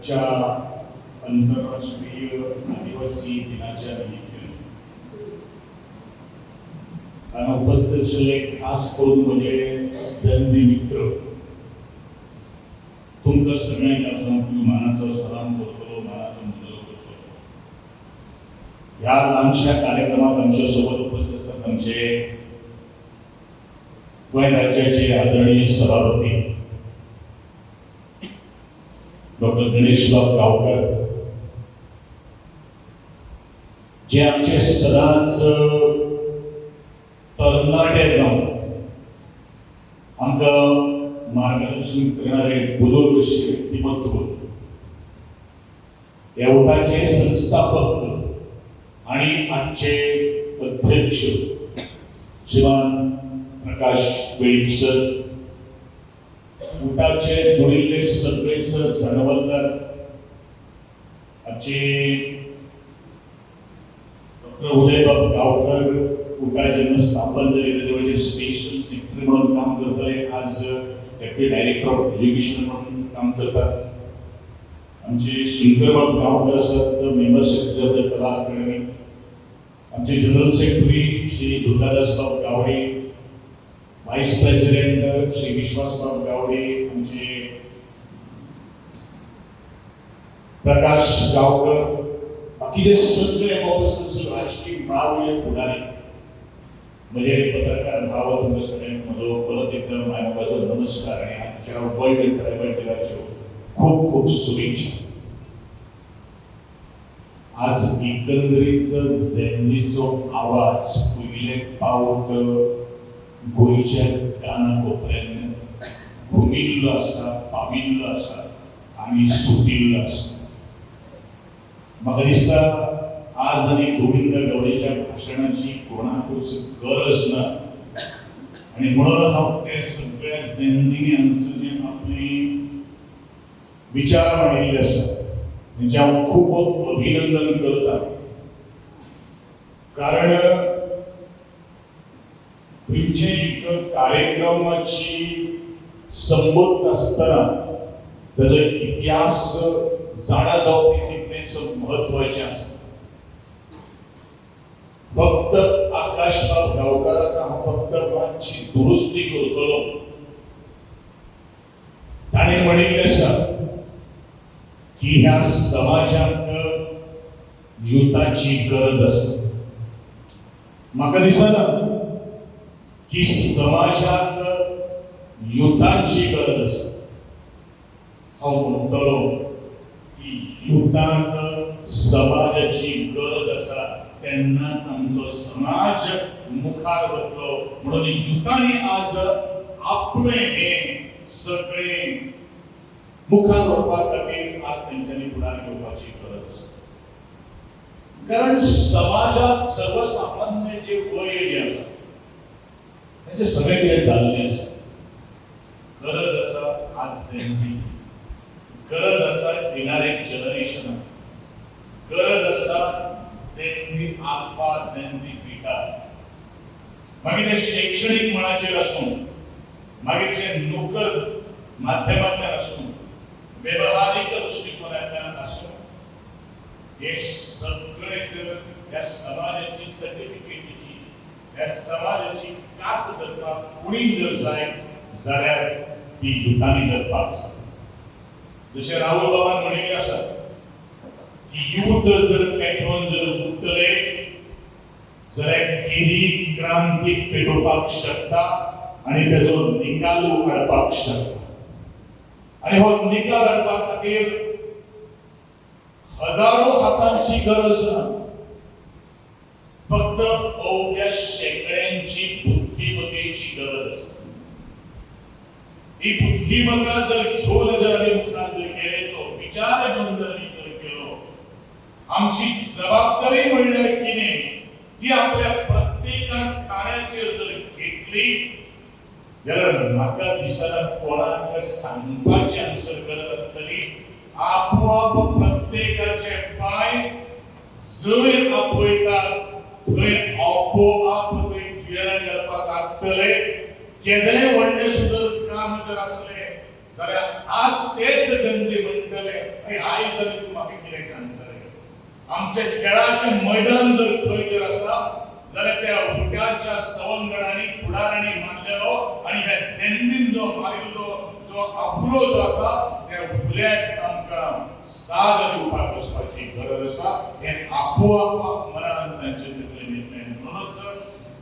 आजच्या आंतरराष्ट्रीय आदिवासी दिनाच्या निमित्ताने उपस्थित असलेले खास करून म्हणजे जनजी मित्र तुमचं सगळ्यांना मानाचा सलाम करतो, मानाचा मुजरा करतो. या लहानशा कार्यक्रमात आमच्यासोबत उपस्थित असतात आमचे गोवा राज्याचे आदरणीय सभापती डॉक्टर गणेशराव गावकर, जे आमचे सदाच तरणाटे जाऊन आमका मार्गदर्शन करणारे बुजुर्ग व्यक्तिमत्व, या उठाचे संस्थापक आणि आजचे अध्यक्ष श्रीमान प्रकाश वेळीप सर, उठाचे जोडिल्ले सगळेच जाणवलदार, आजचे डॉक्टर उदयबाब गावकर उठा जेव्हा स्थापन झाले तेव्हा स्पेशल सेक्रेटरी म्हणून काम करताले, आज डेप्युटी डायरेक्टर ऑफ एज्युकेशन म्हणून काम करतात. आमचे शंकरबाब गावकर असतात member secretary of the Kala Akademi, आमचे जनरल सेक्रेटरी श्री दुर्गादासबाब गावडे, व्हाइस प्रेसिडेंट श्री विश्वासबाब गावडे, आमचे प्रकाश गावकर, बाकीचे सगळे राजकीय भाव पुढारी म्हणजे पत्रकार भाव, तुमच्या सगळ्यांना माझं परत एकदा मायबाबाचा नमस्कार आणि आजच्या वर्ल्ड ट्रायबल डेला खूप खूप शुभेच्छा. आज एकंदरीत झेंजीचो आवाज पहिले पावट गोयच्या कानाकोपऱ्यात घुमिल्लो आसा, पाविल्लो आसा आणि सुटिल्लो आसा. म्हाका दिसता आज आणि गोविंद गवळेच्या भाषणाची कोणाकूच गरज ना, आणि म्हणून हांव ते सगळ्या झेंजीनी हांगसर जे आपले विचार मांडिल्ले आसा तेंचे हांव खूप अभिनंदन करता. कारण तुमचे एक कार्यक्रमाची संबोध असताना त्याचा इतिहास जाणा जावपी तितलेच महत्वाचे आसा. फक्त आकाशराव गावकाराक हांव फक्त मातशी दुरुस्ती करतलो. ताणें म्हणिल्लें आसा की ह्या समाजाक युद्धाची गरज आसा. म्हाका दिसना की समाजात युद्धाची गरज आसा. हांव म्हणटलो की युद्धाक समाजाची गरज आसा, तेन्नाच आमचो समाज मुखार वतलो. म्हणून युद्धांनी आज आपले हे सगळे मुखार व्हरपा खातीर आज तेंच्यांनी फुडार घेवपाची गरज आसा. कारण समाजात सर्वसामान्य जे वय जे आसा तेचे सगळे कितें जाल्लें आसा. गरज आसा आज झेंजी, गरज आसा येणारे जनरेशन, गरज आसा झेंजी आल्फा, झेंजी बीटा. मागीर ते शैक्षणीक मळाचेर आसूं, मागीर जे नोकर माध्यमांतल्यान आसूं, वेवहारीक दृश्टिकोनांतल्यान आसूं, हे सगळेच ह्या समाजाची सर्टिफिकेटीची, ह्या समाजाची कास करपाक कुणी जर जाय जाल्यार ती युद्धांनी करपाक जाय. जशें राहुल बाबान म्हणिल्लें आसा की युद्ध जर पेटोवन जर उठले जाल्यार केदी क्रांतीक पेटोवपाक शकता आणि तेजो निकाल काडपाक शकता. आणि हो निकाल हाडपा खातीर हजारो हातांची गरज ना, फक्त अवघ्या शेकड्यांची बुद्धिमत्तेची गरज. ही बुद्धिमत्ता जर घेऊन जर आम्ही मुखार जर गेले, तो विचार घेऊन जर केलो, आमची जबाबदारी म्हणल्यार कितें ती आपल्या प्रत्येकान खाण्याचेर जर घेतली जाल्यार म्हाका दिसना कोणाक सांगपाची आमचेर गरज आसतली. आपोआप प्रत्येकाचे पाय जंय आपयतात थंय आपोआप थंय घिरण घालपाक लागतले. केदेंय व्हडलें सुद्दां काम जर आसलें जाल्यार आज तेच जनते म्हणटले आणि आयज जर तूं म्हाका कितें सांगतले आमचे खेळाचे मैदान जर खंय जर आसा जाल्यार त्या उट्याच्या सवंगडांनी फुडारांनी मारलेलो आणि ह्या जेंतीन जो मारिल्लो जो आपुलो जो आसा त्या उल्याक आमकां साद दिवपाक वचपाची गरज आसा हें आपोआप मनान तांचे तकलेन येतलें म्हणूनच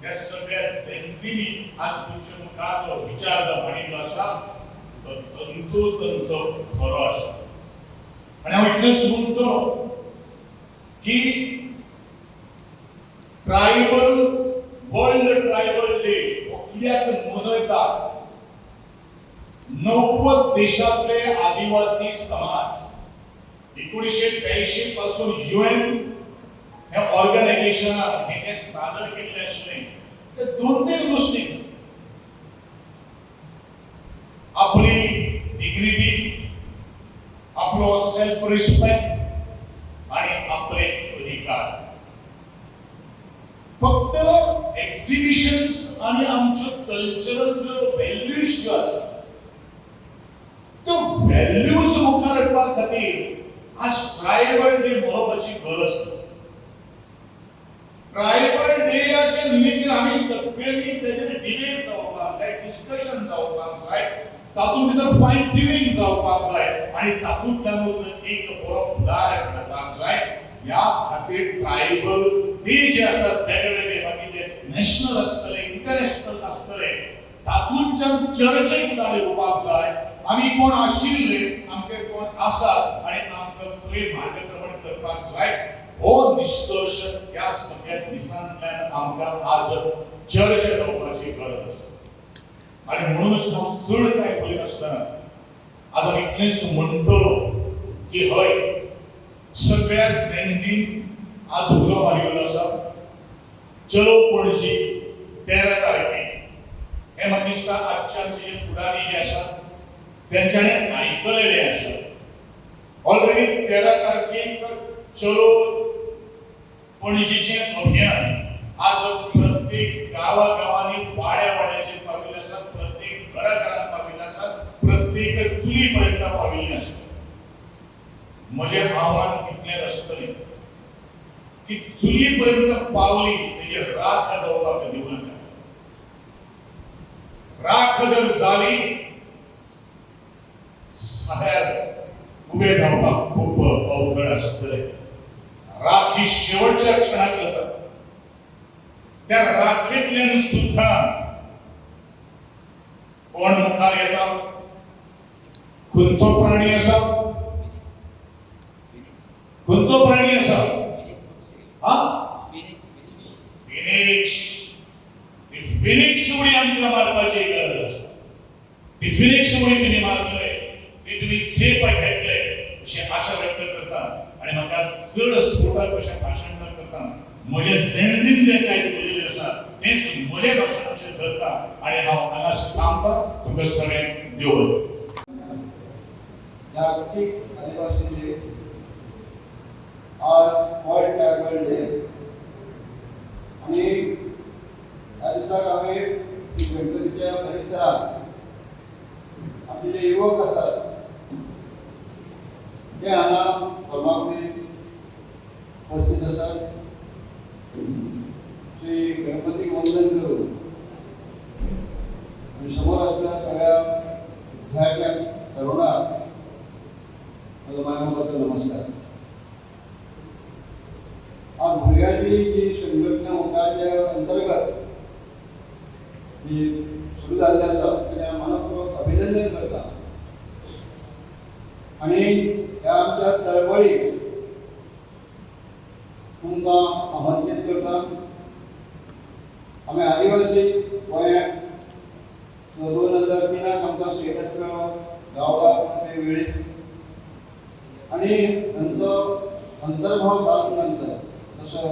त्या सगळ्या जेन्सीनी आज तुमच्या मुखार जो विचार जो मांडिल्लो आसा तो तंतोतंत खरो आसा आनी हांव इतलेंच म्हणटलो की ट्रायबल वर्ल्ड ट्रायबल डे हो कित्याक मनयतात 90 देशांतले आदिवासी समाज 1983 पासून UN हे ऑर्गनायझेशनान हे सादर केल्ले आशिल्ले ते दोन गोष्टी आपली डिग्निटी आपलो सेल्फ रिस्पेक्ट आणि आपले अधिकार फक्त एक्झिबिशन्स आणि आमच्यो कल्चरल ज्यो व्हॅल्यूज ज्यो आसा त्यो व्हॅल्यूज मुखार हाडपा खातीर आज ट्रायबल डे मनोवपाची गरज ना ट्रायबल डेच्या निमित्तान आमी सगळ्यांनी तेजेर डिबेट जावपाक जाय डिस्कशन जावपाक जाय तातूंत भितर फायन ट्युनिंग जावपाक जाय आनी तातूंतल्यानूच एक बरो फुडार हाडपाक जाय ह्या खातीर ट्रायबल डे जे आसात वेगवेगळे बाकीचे नॅशनल आसतले इंटरनॅशनल आसतले तातूंतल्यान चर्चेक फुडार येवपाक जाय आमी कोण आशिल्ले आमचे कोण आसात आनी आमकां खंय मार्गक्रमण करपाक जाय हो निष्कर्ष ह्या सगळ्या दिसांतल्यान आमकां आज चर्चा जावपाची गरज आसा आनी म्हणूनच हांव चड कांय बोलिनासतना आज हांव इतलेंच म्हणटलो की हय सगळ्या जेन्झीन आज उलो मारिल्लो आसा चलो पणजी 13 तारखेक हे म्हाका दिसता आजच्यान जे फुडारी जे आसात तेंच्यांनी आयकलेले आसा ऑलरेडी 13 तारखेक चलो पणजीचें अभियान आज प्रत्येक गांवांनी वाड्याचे पाविल्ले आसा प्रत्येक घराघरांत पाविल्ले आसा प्रत्येक चुली पर्यंत पाविल्ले आसा म्हजें आव्हान इतलें आसतलें की चुली पर्यंत पावली तेजे राख जावपाक दिवं नाका राख जर जाली जाल्यार उबें जावपाक खूब अवघड आसतलें राख ही शेवटच्या क्षणाक जाता त्या राखेंतल्यान सुद्धा कोण मुखार येता खंयचो प्राणी आसा खंयचो प्राणी आसा हा फिनिक्स फिनिक्स उडी आमकां मारपाची गरज आसा ती फिनिक्स उडी तुमी मारतले ती तुमी झेप घेतले अशी आशा व्यक्त करता आणि म्हाका चड स्फोटक अशें भाशण न करता म्हजे जेन्झीन जे कांय उलयलें आसा तेच म्हजे भाशण अशें धरता आनी हांव हांगा थांबता तुमकां सगळ्यांक देव बरें जागतिक आदिवासी डे आज वर्ल्ड ट्रायबल डे आणि ह्या दिसाक आमी गणपतीच्या परिसरात आपले जे युवक आसात ते हांगा फॉर्मागुडीत उपस्थित आसात श्री गणपतीक वंदन करून आणि समोर असलेल्या सगळ्या विद्यार्थ्यांक तरुणांक म्हजो मायमोगाचो नमस्कार आज भुरग्यांची जी संघटना उठाच्या अंतर्गत जी सुरू जाल्ली आसा तें मनपूर्वक अभिनंदन करता आणि ह्या आमच्या चळवळीक तुमकां आमंत्रीत करता आमी आदिवासी गोंयांत 2003 आमकां स्टेटस मेळ्ळो गावडा ते वेळेक आणि तांचो अंतर्भाव जाले नंतर तसो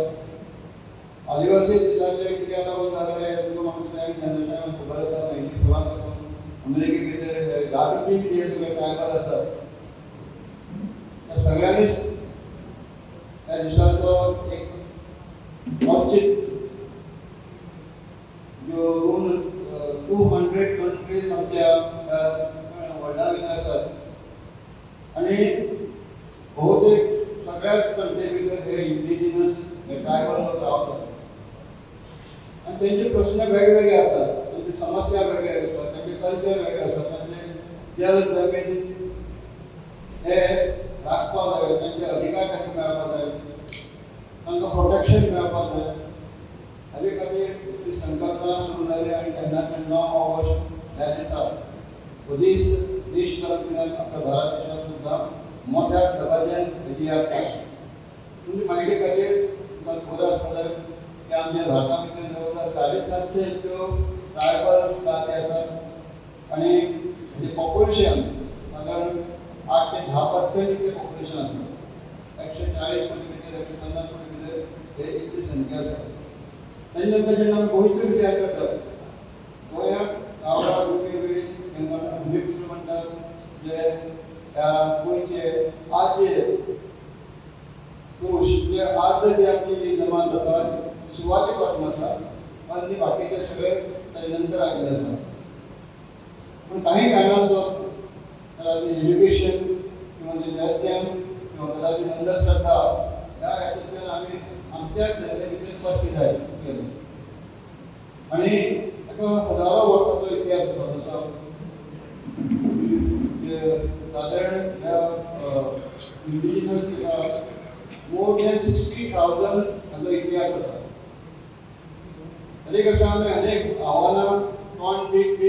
आदिवासी दिसाचे कित्याक लागून जालें तुका म्हाका जनरेशनाक खबर आसा 94 पासून अमेरिके भितर जागतीक जे सगळे ट्रायबल आसात त्या सगळ्यांनीच त्या दिसाचो एक ऑब्जेक्ट जो 200 कंट्रीज आमच्या वर्ल्डा भितर आणि बहुतेक सगळ्याच कंट्रीमध्ये हे इंडिजिनस ट्रायबल लोक राहतात आणि त्यांचे प्रश्न वेगवेगळे असतात, त्यांची समस्या वेगळ्या असतात, त्यांचे कल्चर वेगळे असतात, त्यांचे जल जमीन हे राखपाक जाय, त्यांचे अधिकार त्यांना मेळपाक जाय, तांकां प्रोटेक्शन मेळपाक जाय. हाजे खातीर ती संकल्पना सुरू जाली आणि तेन्नाच्यान 9 ऑगस्ट ह्या दिसा दीस देशभरांतल्यान आपल्या भारत देशांत सुद्दां मोठ्या दबाज्यान हेची याद जाता. तुमची म्हायती खातीर तुमकां खबर आसतलें की आमच्या भारता भितर जवळपास 750 इतक्यो ट्रायबल जाती आसात आणि हेजें पॉप्युलेशन सादारण 8 ते 10% इतकें पॉप्युलेशन आसा. 140 कोटी भितर 150 कोटी भितर हे इतकी संख्या आसा. ताजे नंतर जेन्ना आमी गोंयचो विचार करतात, गोंयांत गांवडा वेगवेगळी भुमिपुत्र म्हणटात जे गोंयचे आदले पुरुष जे आदले जी आमची जी जमात आसा सुरवाते पासून आसा आनी बाकीचे सगळे ताजे नंतर आयिल्ले आसा. पूण काही कारणास्तव कदाचित एज्युकेशन किंवा जे अध्ययन किंवा कदाचित अंधश्रद्धा ह्या हेतूंतल्यान आमी आमच्याच धर्मे भितर स्पश्ट जाय केलें आनी ताका हजारो वर्सांचो इतिहास आसा. जसो सादारण इंडिजिनस मोर दॅन 60,000 हाचो इतिहास आसा. अनेक आसा आमी अनेक आव्हानां तोंड दीत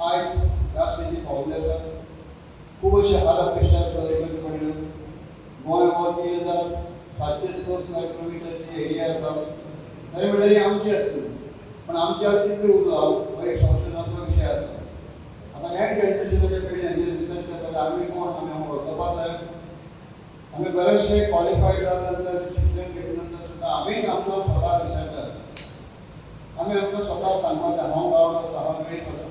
आयज ह्या स्टेजीर पावल्ले आसात. खूब अशे हालापेशा सहन पडल्यो. गोंय हो 3,700 स्क्वेअर किलोमिटरची एरिया आसा. खरें म्हणल्यार ही आमची आसली, पण आमच्या कितली उरला हो एक संशोधनाचो विशय आसा. आता ह्या जनरेशनाच्या पिढीन हेजेर रिसर्च करता आमी कोण आमी वळखपाक जाय. आमी बरेचशे क्वॉलिफायड जाल्या नंतर शिक्षण घेतल्या नंतर सुद्दां आमीच आमचो स्वता विसरतात. आमी आमकां स्वता सांगपाक जाय हांव गांवडो आसा, हांव वेळीप आसा.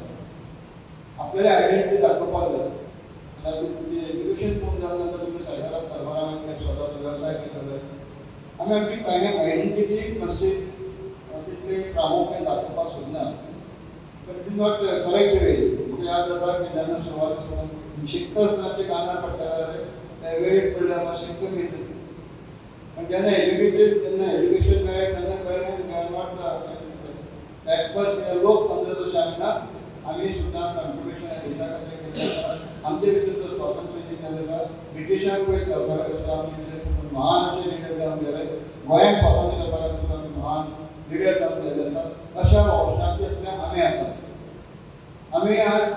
आपल्याली आयडेंटिटी दाखोवपाक जाय. कदाचित तुमचें एज्युकेशन पूर्ण जाल्या नंतर तुमी सरकाराक कारभारान किंवा स्वताचो वेवसाय केलो. आमी आमची कांय आयडेंटिटी मातशी तितली प्रामुख्यान दाखोवपाक सोदना. But it is not correct way. म्हाका याद जाता की जेन्ना सुरवात शिकता आसतना कानार पडटाले ते वेळेक पडल्यार मातशें कमी येता. पण जेन्ना एज्युकेशन मेळ्ळें तेन्ना कळ्ळें की आय नॉट दॅट मच लोक समजत अशें आमी ना. आमी सुद्दां कॉन्ट्रिब्युशन देशा खातीर केलें. आमचे भितर जो स्वातंत्र्य जी केलें आसा ब्रिटिशांक पयस करपाक सुद्दां आमी भितर महान अशे लिडर जावन गेले. गोंयांक स्वातंत्र्य करपाक सुद्दां आमी महान लिडर जावन गेल्ले आसात. अशा वंशांतल्यान आमी आसात. आमी आज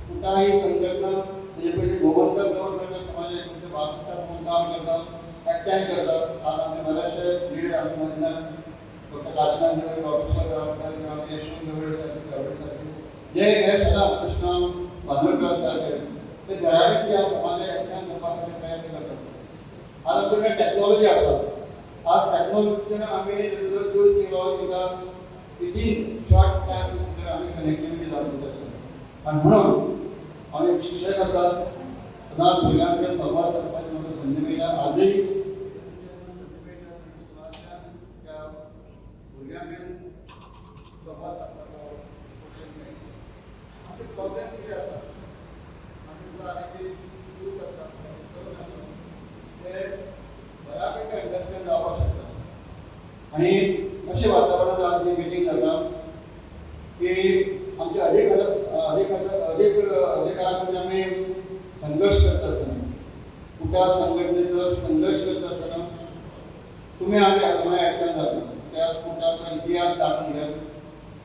कुठाई संघटना म्हणजे पयलीं गोमंतक गव्हर्नमेंट समाजाचे तुमचे भारतांत म्हणून काम करता, एकट्यान करता. आज आमचे बरेचशे लिडर आमी मदीं डॉक्टर काशिनाथ देवळे, डॉक्टर सारके, यशवंत देवळे जे हे सदां कृष्ण बांदोडकर सारके ते घराडे ह्या समाजाक एकट्यान करपा खातीर प्रयत्न करतात. आज आमचे कडेन टॅक्नॉलॉजी आसा. आज टॅक्नॉलॉजीन आमी यूज केलो किंवा विदीन शॉर्ट टायम भितर आमी कनेक्टिविटी जावंक आसा. आनी म्हणून हांव एक शिक्षक आसा. सदांच भुरग्यां कडेन संवाद सादपाची म्हाका संदी मेळटा. आजूय भुरग्यां कडेन संवाद सादपाचो प्रॉब्लेम कितें आसा आनी ग्रूप आसा ते बऱ्या पैकी अंडरस्टँड जावपाक शकता. आनी अशें वातावरणांत आज ही मिटींग जाता की आमच्या अधिकारा खातीर आमी संघर्श करता आसतना कुठा संघटनेचो संघर्ष करता आसतना तुमी आमी एकट्यान जाता. त्या कुटाचो इतिहास जाणून घेयात.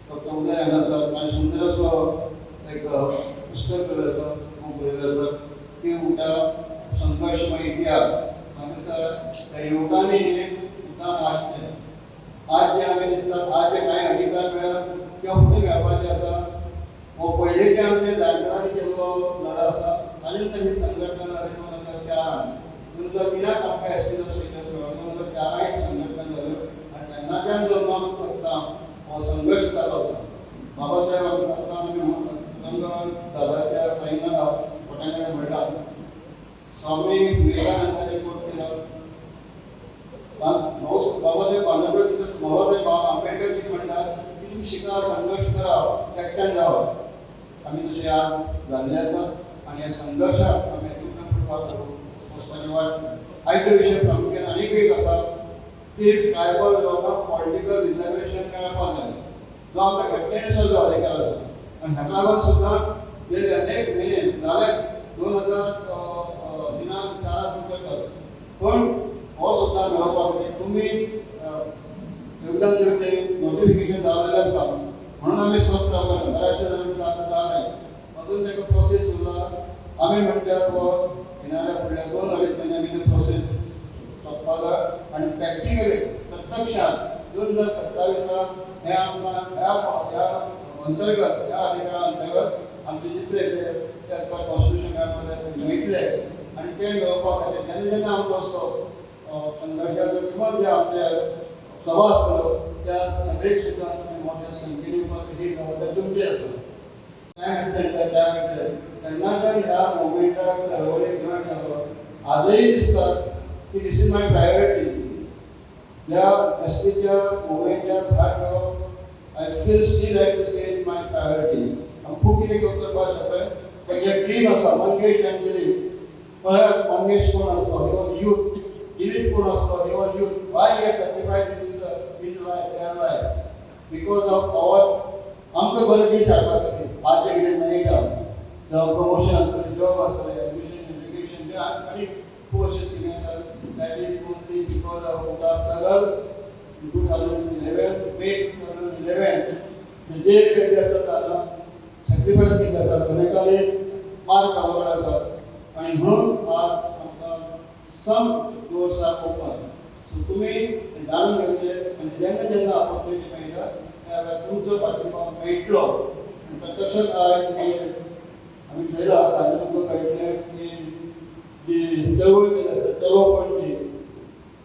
डॉक्टर उदय हांगासर आनी सुंदर असो एक पुस्तक बरयलें आसा, बूक बरयलें आसा की उठा संघर्षमय इतिहास. हांगासर त्या युवकांनी सुद्दां वाचलें. आज जे आमी दिसतात आज जे कांय अधिकार मेळ्ळ्यात किंवा फुडें मेळपाचे आसा हो पयलींचे आमचे जाणकारांनी केल्लो लढो आसा. आनी तांची संघटना जाली 2004 2003 आमकां एसपीचो स्टेटस मेळ्ळो. 2004 संघटना जाल्यो आनी तेन्नाच्यान जो हो संघर्ष चालू आसा. बाबासाहेब दादाच्या प्रायमरान फटांगणे म्हणटा स्वामी विवेकानंदाचे कोट केला. बाबासाहेब बाबासाहेब आंबेडकर कितें म्हणटात की तुमी शिका, संघर्ष करा, एकट्यान जावा. आमी तशें आज जाल्ले आसा. आणि या संघर्षात आम्ही एकमेकांकडे वाटतो वचपाचें वाटतं आयचे विशय प्रामुख्यान आनीक एक आसा की ट्रायबल लोकांक पॉलिटिकल रिजर्वेशन मेळपाक जाय जो आमच्या घटनेनुसार जो अधिकार आसा आनी हाका लागून सुद्दां गेले अनेक म्हयने जाले 2000 दिनांक 4 संकट पण हो सुद्दां मेळपाक जाय तुमी योगदान दिवचें नोटिफिकेशन जाल्लें आसा म्हणून आमी स्वस्थ रावले बऱ्याचशा जाणांक साथ जालें अजून ताका प्रोसेस उरला आमी म्हणटात वो येणाऱ्या फुडल्या 2-2.5 म्हयन्या भितर प्रोसेस सोंपपाक जाय आनी प्रॅक्टिकली प्रत्यक्षात 2027 हे आमकां ह्या अंतर्गत ह्या अधिकारा अंतर्गत आमचे जितले कॉन्स्टिट्यूशन मेळपाक मेळटले आनी ते मेळोवपा खातीर जेन्ना जेन्ना आमचो असो संघर्शाचो किंवां जे आमचे सभा आसतलो त्या सभेक सुद्दां तुमी मोठ्या संख्येन येवपाक ही जबाबदारी तुमची आसा टायम एक्सटेंड त्या खातीर तेन्नाच्यान ह्या मुवमेंटाक चळवळीक जॉयन जालो आजय दिसता की दिस इज माय प्रायोरिटी ह्या एसटीच्या मुवमेंटाक भाग घेवप I feel still have to say my priority हांव खूब कितें करपाक शकता पण जे ड्रीम आसा मंगेश एंड दिलीप पळयात मंगेश कोण आसलो ही वॉज यूथ दिलीप कोण आसलो he was youth why he sacrifice in life their life because of our आमकां बरें दीस हाडपा खातीर आज जे कितें मेळटा जावं प्रमोशन आसतलें जॉब आसतलें एडमिशन एज्युकेशन जे आनी खूब अशे स्किमी आसात that is only because of उटा स्ट्रगल इन 2011 मे 2011 जे कितें आसा ताका सॅक्रिफायस केल्ले जाता अनेकांनी मार घालवड आसा आनी म्हणून आज आमकां सम डोर्स आर ओपन सो तुमी जाणून घेवचें आनी जेन्ना जेन्ना ऑपॉर्च्युनिटी मेळटा त्या वेळार तुमचो पाठिंबा मेळटलो आनी प्रत्यक्षात आयज आमी थंयला सांजे तुमकां कळटलें की जी चळवळ केली आसा चलो पणजी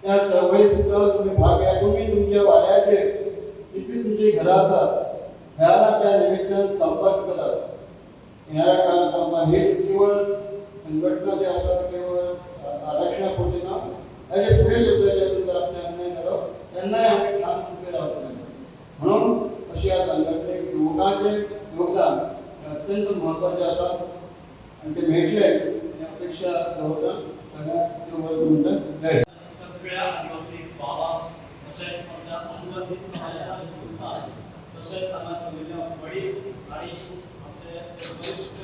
त्या चळवळीत सुद्दां तुमी भाग घेया तुमी तुमच्या वाड्याचेर कितली तुमची घरां आसात ह्या त्या निमित्तान संपर्क करात येणाऱ्या काळात आमकां हे केवळ संघटना जे आसा केवळ आरक्षणा पुरती ना ताचे फुडें सुद्दां जेन्ना जर आपले अन्याय जालो तेन्नाय आमी ठाम उबे रावतले म्हणून अशें ह्या संघटनेक युवकांचें योगदान अत्यंत म्हत्वाचें आसा आनी ते मेळटले ही अपेक्षा दवरता सगळ्यांक देव बरें करूं म्हणटा जय सगळ्या आदिवासी बाबा तशेंच आमच्या आदिवासी समाजाच्या युवकां तशेंच हांगा जमिल्ल्या वडील आनी आमचे वरिश्ठ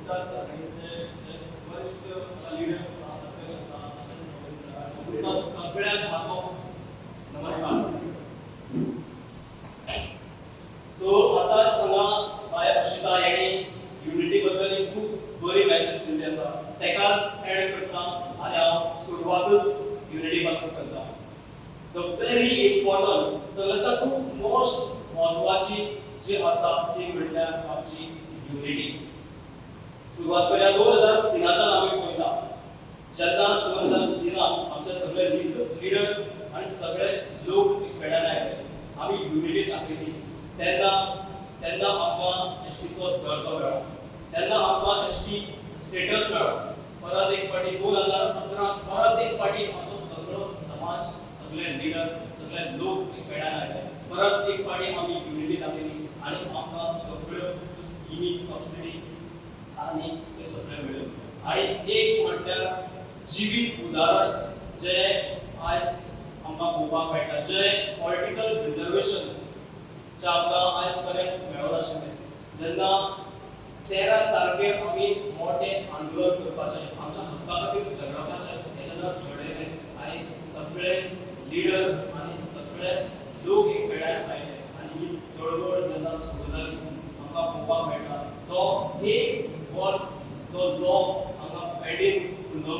उदास आघाडीचे वरिश्ठ लिडर्स आसा अध्यक्ष आसा तुमकां सगळ्यांक म्हाजो नमस्कार सो आतांच हांगा बाय अक्षिता हेणी युनिटी बद्दल एक खूब बरी मॅसेज दिल्ली आसा तेकाच एड करता आनी हांव सुरवातच युनिटी पासून करता द व्हेरी इम्पॉर्टंट सगळ्याच्या खूब मोस्ट म्हत्वाची जी आसा ती म्हणल्यार आमची युनिटी सुरवात करूया 2003च्यान आमी पळयता जेन्ना 2003 आमचे सगळे लिडर आनी सगळे लोक एकमेकांना आयले आमी युनिटी दाखयली तेन्ना आमकां एसटीचो दर्जो मेळ्ळो तेन्ना आमकां एसटी स्टेटस मेळ्ळो परत एक फावटी 2015 परत एक फावटी आमचो सगळो समाज सगळे लिडर सगळे लोक एकमेकांना आयले परत एक फावटी आमी युनिटी दाखयली आनी आमकां सगळ्यो स्किमी सबसिडी आनी ते सगळे मेळ्ळे आनी एक म्हणल्यार जिवीत उदाहरण जे आयज आमकां पळोवपाक मेळटा जे पॉलिटिकल रिजर्वेशन जे आमकां आयज पर्यंत मेळनाशिल्लें जेन्ना 13 तारखेर आमी मोठें आंदोलन करपाचें आमच्या हक्का खातीर झगडपाचें हें जेन्ना थरयलें आनी सगळे लिडर आनी सगळे लोक एकमेकांक आयले आनी ही चळवळ जेन्ना सुरू जाली आमकां पळोवपाक मेळटा जो एक वर्स जो लॉ हांगा पेंडींग उरलो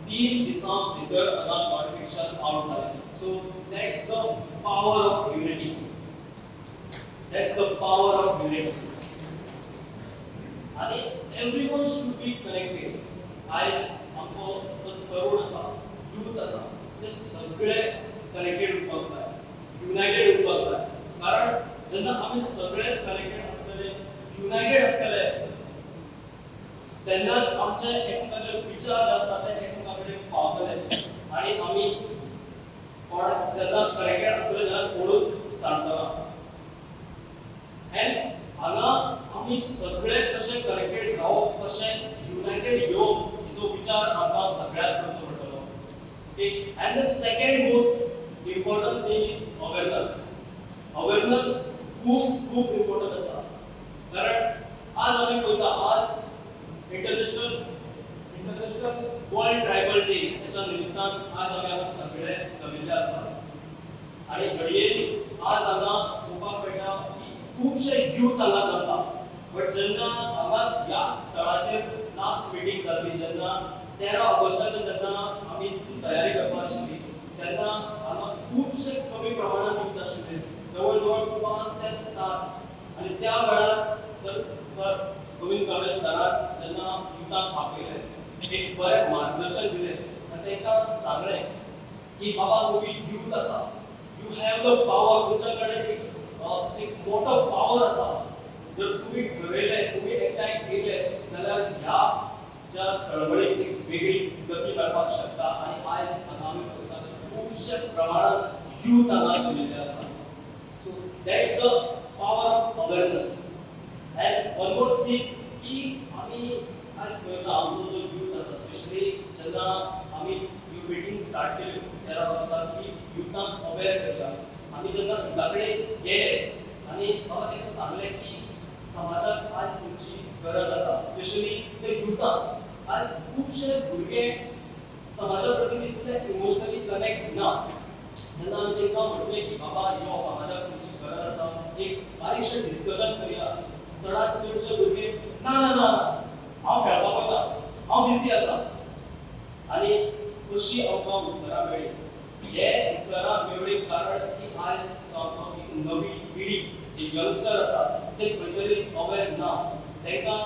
3 दिसां भितर हांगा नोटिफिकेशन आउट जालें so that's the power of unity That's the power of unity. And everyone should be connected. आयज आमचो जो तरुण आसा यूथ आसा ते सगळे कनेक्टेड उरपाक जाय युनायटेड उरपाक जाय कारण जेन्ना आमी सगळे कनेक्टेड आसतले युनायटेड आसतले तेन्नाच आमचे एकमेकाचे विचार जे आसा ते एकमेका कडेन पावतले आनी आमी जेन्ना कनेक्टेड आसतले तेन्ना कोणूच सांडचो ना And हांगा आमी सगळे कशे कनेक्टेड रावप, कशे युनायटेड येवप हिचो विचार आमकां सगळ्याक करचो पडटलो. Okay, end the second most important thing is awareness. Awareness खूप खूप इम्पॉर्टंट आसा. कारण आज आमी पळयता, आज इंटरनॅशनल वर्ल्ड ट्रायबल डे हेच्या निमित्तान आज आमी हांगा सगळे जमिल्ले आसा. आणि घडये आज हांगा पळोवपाक मेळटा की खुबशे यूथ हांगा जमता. बट जेन्ना हांगा ह्या स्थळाचेर लास्ट मिटींग जाल्ली, जेन्ना 13 ऑगस्टाचेर जेन्ना आमी ती तयारी करपाक आशिल्ली, तेन्ना हांगा खुबशे कमी प्रमाणात यूथ आशिल्ले, जवळ जवळ 5 ते 7. आणि त्या वेळार सर गोविंद कांबळे सरान जेन्ना युथाक आपयले, एक बरें मार्गदर्शन दिलें आनी तांकां सांगलें की बाबा तुम्ही यूथ आसा, यू हॅव द पॉवर, तुमच्या कडेन एक मोठो पॉवर आसा. जर तुम्ही घडयले, तुम्ही एकठांय केले जाल्यार ह्या ज्या चळवळीक एक वेगळी गती मेळपाक शकता. आणि आयज हांगा आमी पळयता खुबशे प्रमाणात यूथ हांगा जमिल्ले आसा. So that's the power of awareness. End one more thing की आमी आज पळयता आमचो जो यूथ आसा, स्पेशली जेन्ना आमी ह्यो मिटींग स्टार्ट केल्यो 13 वर्सां की युथांक अवेअर करता. आमी जेन्ना युथाकडे गेले आनी म्हाका तांकां सांगलें की समाजाक आज तुमची गरज आसा, स्पेशली ते युथाक. आज खुबशे भुरगे समाजा प्रती तितले इमोशनली कनेक्ट ना. जेन्ना आमी तांकां म्हटलें की बाबा यो समाजाक तुमची गरज आसा, एक बारीकशें डिस्कशन करुया, चडांत चडशे भुरगे ना ना ना हांव खेळपाक वयता, हांव बिजी आसा. आनी कशी आमकां उतरां मेळ्ळी. हे उतरां मेळ्ळी कारण की आज आमचो एक नवी पिढी, जे यंगस्टर आसा, ते खंय तरी अवेअर ना. तांकां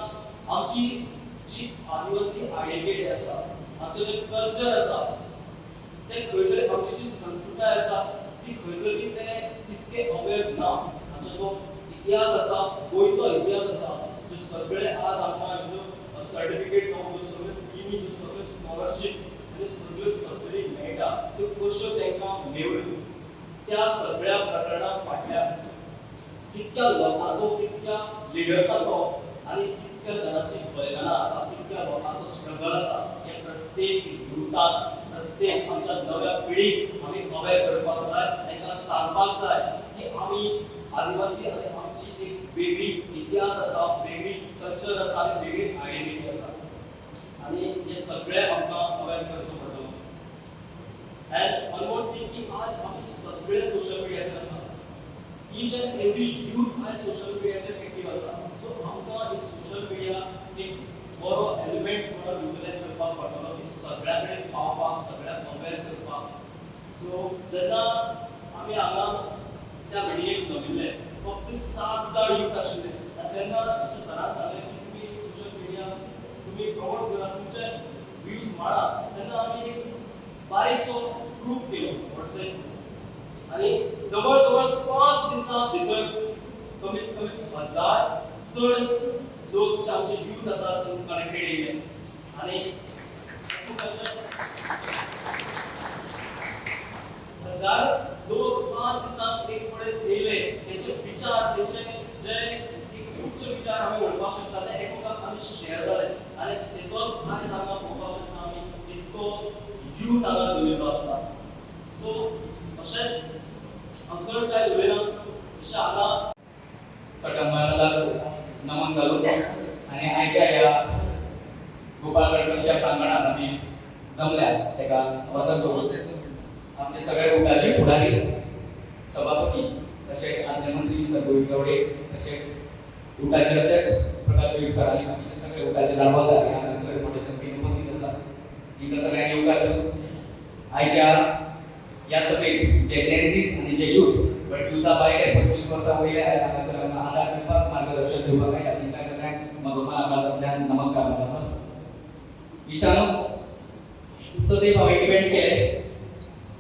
आमची जी आदिवासी आयडेंटिटी आसा, आमचें जें कल्चर आसा, ते खंय तरी आमची जी संस्कृताय आसा ती खंय तरी ते तितके अवेअर ना. आमचो जो इतिहास आसा, गोंयचो इतिहास आसा, जे सगळे आज आमकां ह्यो सर्टिफिकेट जावं ज्यो सगळ्यो स्किमी, ज्यो सगळ्यो स्कॉलरशीप आनी सगळ्यो सबसिडी मेळटा, त्यो कश्यो तांकां मेळ्ळ्यो. त्या सगळ्या प्रकरणां फाटल्यान कितक्या लोकांचो, कितक्या लिडर्साचो आनी कितक्या जाणांची बलिदानां आसा, कितक्या लोकांचो स्ट्रगल आसा, हे प्रत्येक युथाक, प्रत्येक आमच्या नव्या पिढीक आमी अवेअर करपाक जाय. तांकां सांगपाक जाय की आमी आदिवासी आनी आमची एक वेगळी इतिहास आसा, वेगळी कल्चर आसा आनी वेगळी आयडेंटिटी आसा. आनी हे सगळे आमकां अवेअर करचो पडटलो. एंड वन मोर थिंग की आज आमी सगळे सोशल मिडियाचेर आसा. ईच एंड एवरी यूथ आज सोशल मिडियाचेर एक्टिव्ह आसा. सो आमकां ही सोशल मिडिया एक बरो एलिमेंट म्हणून युटिलायज करपाक पडटलो की सगळ्या कडेन पावपाक, सगळ्यांक अवेअर करपाक. सो जेन्ना आमी हांगा त्या मिटिंगेक जमिल्ले, फक्त 7 जाण यूथ आशिल्ले. तेन्ना अशें सरान सांगलें की तुमी सोशल मिडिया तुमी प्रमोट करा, तुमचे व्ह्यूज मारा. तेन्ना आमी एक बारीकसो ग्रूप केलो WhatsApp. आणि जवळ जवळ 5 दिसां भितर कमीत कमी 1000 चड लोक जे आमचे यूथ आसा ते कनेक्टेड येयले. आणि 1000 लोक 5 दिसांत एक कडेन येयले. तेंचे विचार, तेंचे जे एक उच्च विचार आमी म्हणपाक शकता ते एकमेकांक आमी शेअर जाले. आणि तेचोच आज हांगा पळोवपाक शकता आमी कितको यूथ हांगा जमिल्लो आसा. सो अशेंच आमचो काय उलयना अशें हांगा कटंबराला नमन घालून आणि आयच्या ह्या गोपाळ गणपतीच्या प्रांगणात आम्ही जमल्या तेका वदन करून आमचे सगळे उठाचे फुडारी, सभापती, तसेच आदले मंत्री सर्व गवडे, तसेच उठाचे अध्यक्ष प्रकाश वेग सर आणि बाकीचे सगळे उठाचे लाडवादार या सगळे मोठे संख्येने उपस्थित असतात. इथं सगळ्यांनी उभा करून आयच्या या सभेत जे जेन्झीस आणि जे यूथ, बट युथा भायर 25 वर्सां वयले हांगा सगळ्यांना आदार दिवपाक, मार्गदर्शन दिवपाक आयल्या. तांकां सगळ्यांक म्हजो मनापासून नमस्कार म्हणटा. इश्टानो, इतलो तेंप हांवें इव्हेंट केले,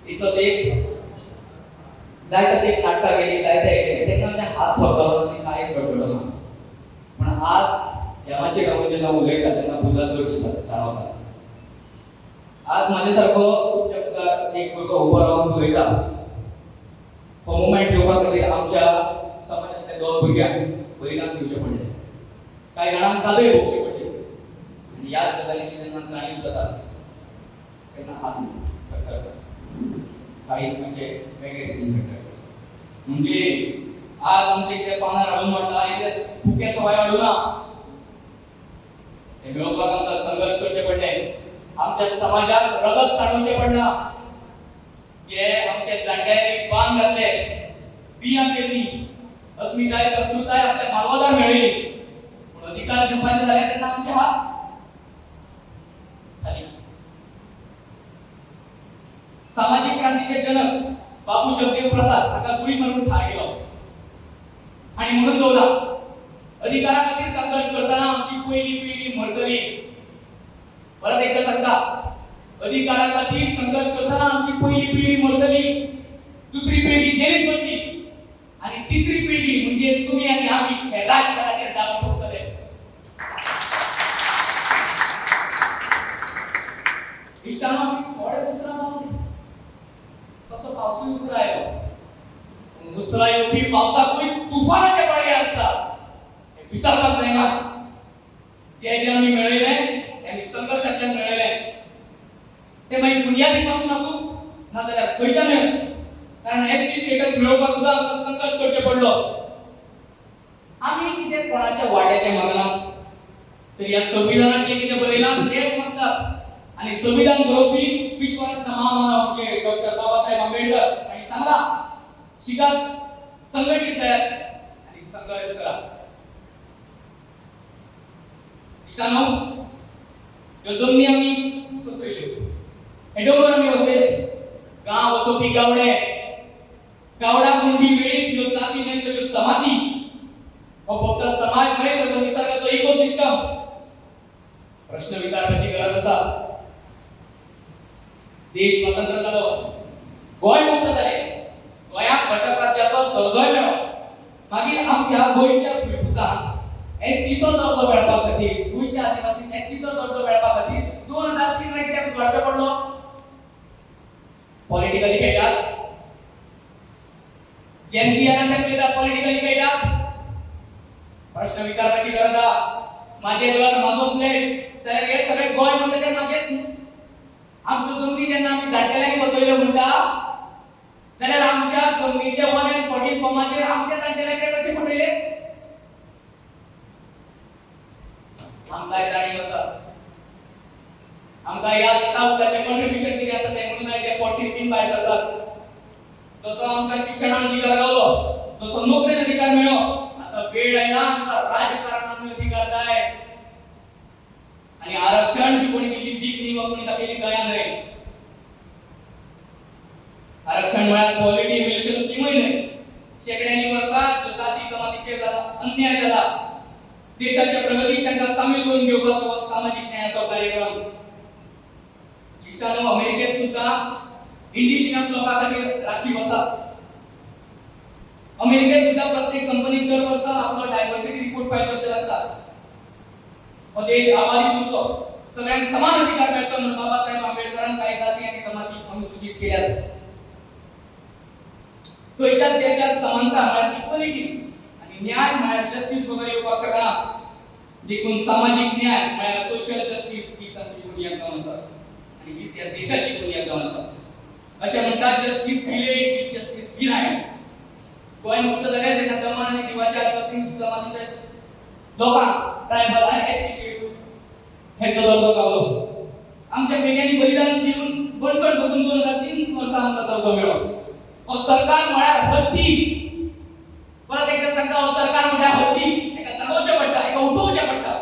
इतलो तेंप जायते तेंप नाटकां केली, जायते केले, तेन्ना अशें हात थरथरलो आनी कांयच घडलो ना. पूण आज ह्या मातशें गांवांत जेन्ना उलयता तेन्ना भुजां चड जाणवता. आज माझ्या सारको तुमच्या मुखार एक भुरगो उबो रावन उलयता. हो मुवमेंट घेवपा खातीर आमच्या समाजांतल्या 2 भुरग्यांक बलिदान दिवचें पडलें. काही जाणांक कादय भोगची पडली आणि याच गजालीची जेन्ना जाणीव जाता तेन्ना हात थरथरता काहीच म्हणजे वेगळे दिसता म्हणजे आज आमचे कितें पानार हाडून वाडटा इतले फुके सवाय हाडूना हे मेळोवपाक आमकां संघर्श करचे पडले आमच्या समाजाक रगत सांडोवचें पडना जे आमचे जाणट्यांनी बांद घातले बियां पेरली अस्मिताय संस्कृताय आपल्या मानवाला मेळयली पूण अधिकार दिवपाचे जाले तेन्ना आमचे हात खाली सामाजिक क्रांतीचे जनक बाबू जगदेव प्रसाद हाका गुळी मारून ठार केलो आणि म्हणून दवरला अधिकारा खातीर संघर्ष करताना आमची पहिली पिढी मरतली परत एकदा सांगता अधिकारा खातीर संघर्ष करताना आमची पहिली पिढी मरतली दुसरी पिढी जेलीत वतली आणि तिसरी पिढी म्हणजे तुम्ही आणि आम्ही हे राजकारणाचेर डाग ठोकतले इश्टानो आमी थोडे उसरा मावले तसो पावसूय उसरा आयलो उसरा येवपी पावसाकूय तुफानाचे पडगे असतात हे विसरपाक जायना जे जे आमी मेळयले ते संघर्शांतल्यान मेळयले ते मागीर बुनियादी पासून आसूं नाजाल्यार खंयच्यानय आसूं कारण एसटी स्टेटस मेळोवपाक सुद्दां आमकां संघर्ष करचे पडलो आमी कितें कोणाच्या वाड्याचे मागना तर ह्या संविधानात जे कितें बरयलां तेच मागतात आणि संविधान बरोवपी विश्वरत्न महामानव म्हणजे डॉक्टर बाबासाहेब आंबेडकर आणि सांगा शिकात संघटित जायात आणि संघर्ष करा इश्टानो ह्यो जमनी आमी कसयल्यो हे डोंगर आमी वसयले गांव वसोवपी गावडे गावडा कुणबी वेळीत ह्यो जाती न्हय तर ह्यो जमाती हो फक्त समाज न्हय तर तो निसर्गाचो इकोसिस्टम प्रश्न विचारपाची गरज आसा देश स्वतंत्र जालो गोंय मुक्त जाले गोंयाक घटक राज्याचो दर्जोय मेळ्ळो मागीर आमच्या गोंयच्या भुरपुतांक एसटीचो दर्जो मेळपा खातीर गोंयच्या आदिवासींक एसटीचो दर्जो मेळपा खातीर 2003 ला कित्याक झगडचो पडलो पॉलिटिकली खेळटात जेन्झियाना ते खेळटात पॉलिटिकली खेळटात प्रश्न विचारपाची गरज आसा माझे घर माझो फ्लॅट तर हे सगळे गोंय म्हणटा ते मागेच न्हू आमच्यो जमनी जेन्ना आमी जाणटेल्यांनी बसयल्यो म्हणटा जाल्यार आमच्या जमनीचे 114 फॉर्माचेर आमच्या जाणटेल्यांनी कशे पडयले आमकां जाणीव आसा आमकां याद येता उदकाचें कॉन्ट्रिब्युशन कितें आसा तें म्हणून जे 43 भायर सरतात तसो आमकां शिक्षणान अधिकार गावलो तसो नोकरेन अधिकार मेळ्ळो आतां वेळ आयला आमकां राजकारणान अधिकार जाय आणि आरक्षण जी कोणी केली डीक निवड कोणी केली गोंयांत रे आरक्षण म्हळ्यार क्वालिटी इव्हॅल्युएशन स्कीमय न्हय शेकड्यांनी वर्सां जाती जमातीचेर जाला अन्याय जाला देशाच्या प्रगतीक तांकां सामील करून घेवपाचो सामाजीक न्यायाचो कार्यक्रम इश्टानो अमेरिकेत सुद्दां इंडिजिनस लोकां खातीर राखीव आसा अमेरिकेत सुद्दां प्रत्येक कंपनीक दर वर्सा आपलो डायव्हर्सिटी रिपोर्ट फायल करचो लागता हो देश आबादी तुमचो सगळ्यांक समान अधिकार मेळचो म्हणून बाबासाहेब आंबेडकरान काही जाती आणि जमाती अनुसूचित केल्यात खंयच्याच देशात समानता म्हळ्यार इक्वलिटी आणि न्याय म्हळ्यार जस्टीस वगैरे येवपाक शकना देखून सामाजिक न्याय म्हळ्यार सोशल जस्टीस हीच आमची बुनियाद जावन आसा आणि हीच ह्या देशाची बुनियाद जावन आसा अशें म्हणटात जस्टीस डिलेड जस्टीस डिनायड गोंय मुक्त जालें तेन्ना दमण आनी दिवाच्या आदिवासी जमातीच्या लोकांक ट्रायबल आनी एसटी शेड्यूल हेचो दर्जो गावलो आमच्या पिढ्यांनी बलिदान दिवन बळकट भोगून 2003 वर्सां आमकां दर्जो मेळ्ळो हो सरकार म्हळ्यार हत्ती परत एकदा सांगता हो सरकार म्हळ्यार हत्ती एका जगोवचें पडटा एका उठोवचें पडटा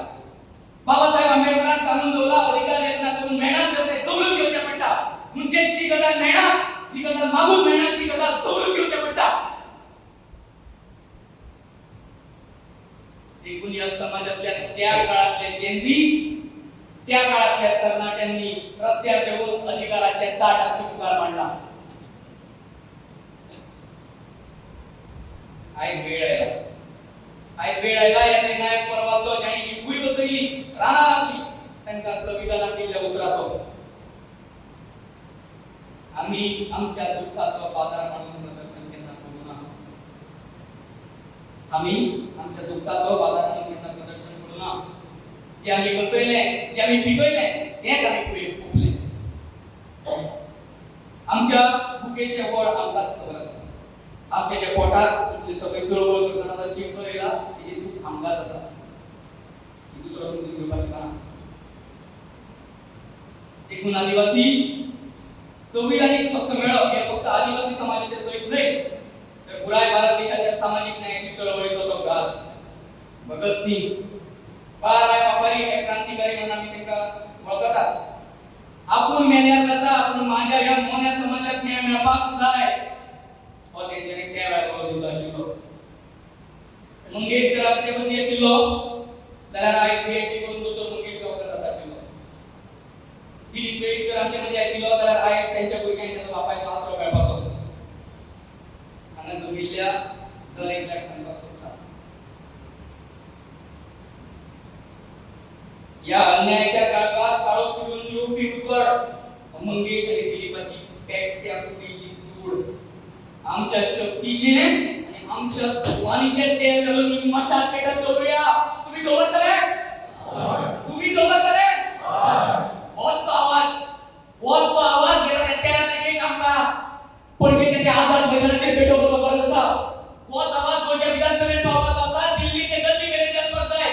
बाबासाहेब आंबेडकरान सांगून दवरला अधिकार योजना करून मेळना तर ते जवळून घेवचें पडटा म्हणजे जी गजाल मेळना ती गजाल मागून मेळना ती गजाल जवळून घेवचें पडटा देखून या समाजातल्या त्या काळातले जेन्झी त्या काळातल्या तरणाट्यांनी रस्त्यार देऊन अधिकाराच्या ताटाची पुकार मांडला आयज वेळ आयला या निर्णायक पर्वाचो ज्यांनी ही भूंय बसयली रानां आपली तांकां संविधानात दिल्ल्या उतराचो आमी आमच्या दुःखाचो बाजार म्हणून प्रदर्शन केन्ना करूं ना आमी आमच्या दुःखाचो बाजार म्हणून केन्ना प्रदर्शन करूं ना जे आम्ही बसयले जे आम्ही पिकयले हेच आम्ही पळय उपले आमच्या भुकेचे व्हड आमकांच खबर आसता आमच्या जे पोटार इतले सगळे चळवळ करतना चिमटो येयला तेजी दूख आमकांच आसा दुसरो समजून घेवपाचें ना एकूण आदिवासी संविधानिक फक्त मेळप हे फक्त आदिवासी समाजाचे जर न्हय तर पुराय भारत देशाच्या सामाजिक न्यायाची चळवळीचो तो गाज भगत सिंग बाळासाहेब ठाकरे हे क्रांतिकारी म्हणून आम्ही तांकां वळखतात आपूण मेल्यार जाता आपूण माझ्या ह्या मोन्या समाजाक न्याय मेळपाक जाय हो तेंच्यानी त्या वेळार कळो दिलो आशिल्लो मंगेश जर आमचे मदीं आशिल्लो जाल्यार आयज पीएचडी करून दोतोर मंगेश गांवकर जाता आशिल्लो दिलीप केळकर आमचे मदीं आशिल्लो जाल्यार आयज तांच्या भुरग्यांक ताचो बापायचो आसरो मेळपाचो हांगा जोडिल्ल्या दर एकल्याक सांगपाक सोदता या अन्यायाच्या काळात काळो चिरून येवपी उजवड मंगेश आणि दिलीपाची पेटत्या कुडीची चूड आमच्या शक्तीचे आणि आमच्या वाणीचे तेल घालून मशाल पेटत दवरूया तुम्ही दवरतले तुम्ही दवरतले होच तो आवाज गेला त्या एक आमकां पणजेच्या त्या आझाद मैदानाचेर पेटोवपाचो गरज आसा होच आवाज गोंयच्या विधानसभेत पावपाचो आसा दिल्ली ते गल्ली मेरेन जावपाक जाय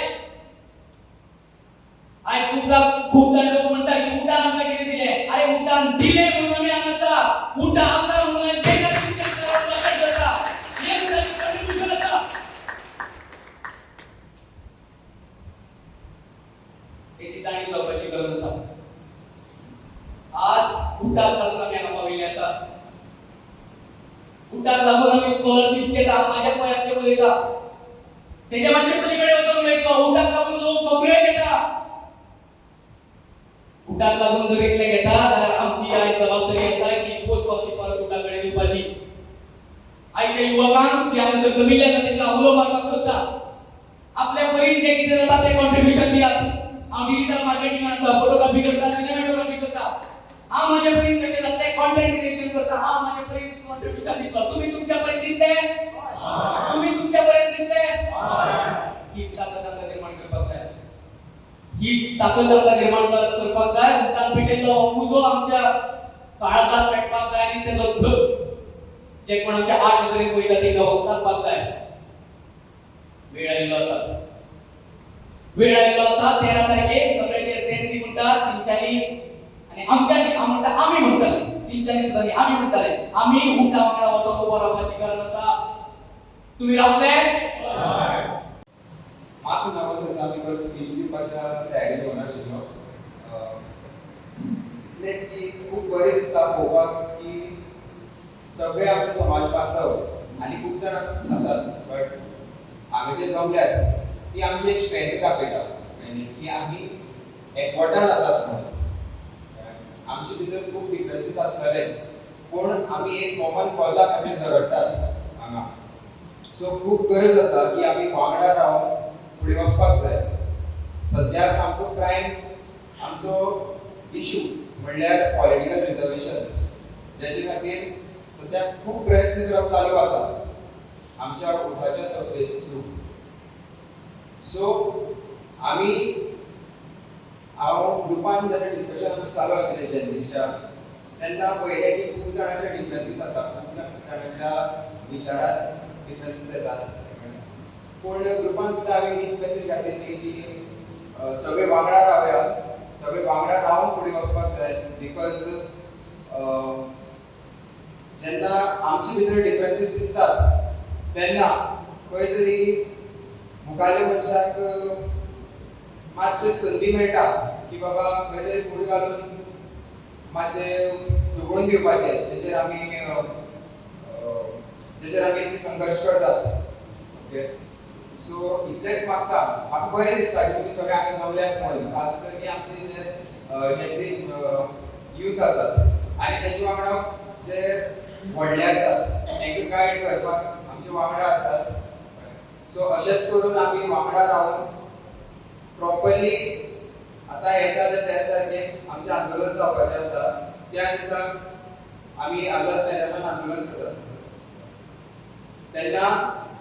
आयज खूप जाण लोक म्हणटा की उठान आमकां कितें दिलें अरे उठान दिलें म्हणून आमी हांगा आसा उठा आसा म्हणून आमी देशाची सेवा करता हे उठाची कंट्रिब्युशन आसा हेची जाणीव जावपाची गरज आसा आज उठाक लागून आमी हांगा पाविल्ले आसा उठाक लागून आमी स्कॉलरशिप्स घेता माझ्या गोंयांतले उलयता तेजे मातशे पलीकडे वचून उलयतलो उठाक लागून लोक नोकऱ्यो घेता उठाक लागून जर इतले घेता जाल्यार आमची आयज जबाबदारी आसा की पोस्ट पावती परत उठाकडे दिवपाची आयच्या युवकांक जे हांगासर जमिल्ले आसा तांकां उलो मारपाक सोदता आपल्या परीन जे कितें जाता तें कॉन्ट्रिब्युशन दियात हांव डिजिटल मार्केटिंगान आसा फोटोग्राफी करता सिनेमॅटोग्राफी करता हांव म्हाजे परीन कशें जाता तें कॉन्टेंट क्रिएशन करता हांव म्हाजे परीन कॉन्ट्रिब्युशन दितलो तुम्ही तुमच्या परीन दितले तुम्ही तुमच्या परीन दितले हीच ताकद आमकां निर्माण करपाक जाय हीच ताकद आमकां निर्माण करपाक जाय उठान पेटयल्लो उजो आमच्या काळजात पेटपाक जाय आनी तेजो धग जे कोण आमच्या 8 नजरेन पळयता तेंकां वखदारपाक जाय वेळ आयिल्लो आसा 13 तारखेक सगळे जे जेन्सी म्हणटात तेंच्यांनी आणि आमच्यांनी हांव म्हणटा आमी म्हणटाले तेंच्यांनी सुद्दां न्ही आमी म्हणटाले आमी उठा वांगडा वचोन उबो रावपाची गरज आसा तुम्ही रावतले मातसो नर्वस आसा बिकॉज स्पीच दिवपाच्या तयारी होना आशिल्लो इतलेंच की खूब बरें दिसता पळोवपाक की सगळे आमचे समाज बांधव आनी खूब जाण आसात बट हांगा जे जमल्यात ती आमची एक स्ट्रेंथ दाखयता की आमी एकवटान आसात म्हणून आमचे भितर खूब डिफरन्सीस आसतले पूण आमी एक कॉमन कॉजा खातीर झगडटात हांगा सो खूब गरज आसा की आमी वांगडा रावन फुडें वचपाक जाय सद्या सामको क्रायम आमचो इशू म्हणल्यार पॉलिटिकल रिजर्वेशन जेचे खातीर सद्या खूब प्रयत्न करप चालू आसा आमच्या उठाच्या संस्थे थ्रू सो आमी हांव ग्रुपान जेन्ना डिस्कशन चालू आशिल्लें जेन्सीच्या तेन्ना पळयलें की खूब जाणांचे डिफरन्सीस आसा खूब जाणांच्या विचारांत डिफरन्सीस येतात पूण ग्रुपान सुद्दां आमी हीच मॅसेज घातलेली की सगळे वांगडा रावया सगळे वांगडा रावन फुडें वचपाक जाय बिकॉज जेन्ना आमचे भितर डिफरन्सीस दिसतात तेन्ना खंय तरी मुखारल्या मनशाक मातशें संदी मेळटा की बाबा खंय तरी फूट घालून मातशें दुखोवन दिवपाचें जेचेर आमी ती संघर्श करतात ओके सो इतलेंच मागता म्हाका बरें दिसता की तुमी सगळे हांगा जमल्यात म्हणून खास करून आमचे जे यूथ आसात आनी तेजे वांगडा जे व्हडले आसात तांकां गायड करपाक आमचे वांगडा आसात सो अशेंच करून आमी वांगडा रावन प्रॉपरली आतां येता ते 13 तारखेक आमचें आंदोलन जावपाचें आसा त्या दिसाक आमी आझाद मैदानान आंदोलन करतात तेन्ना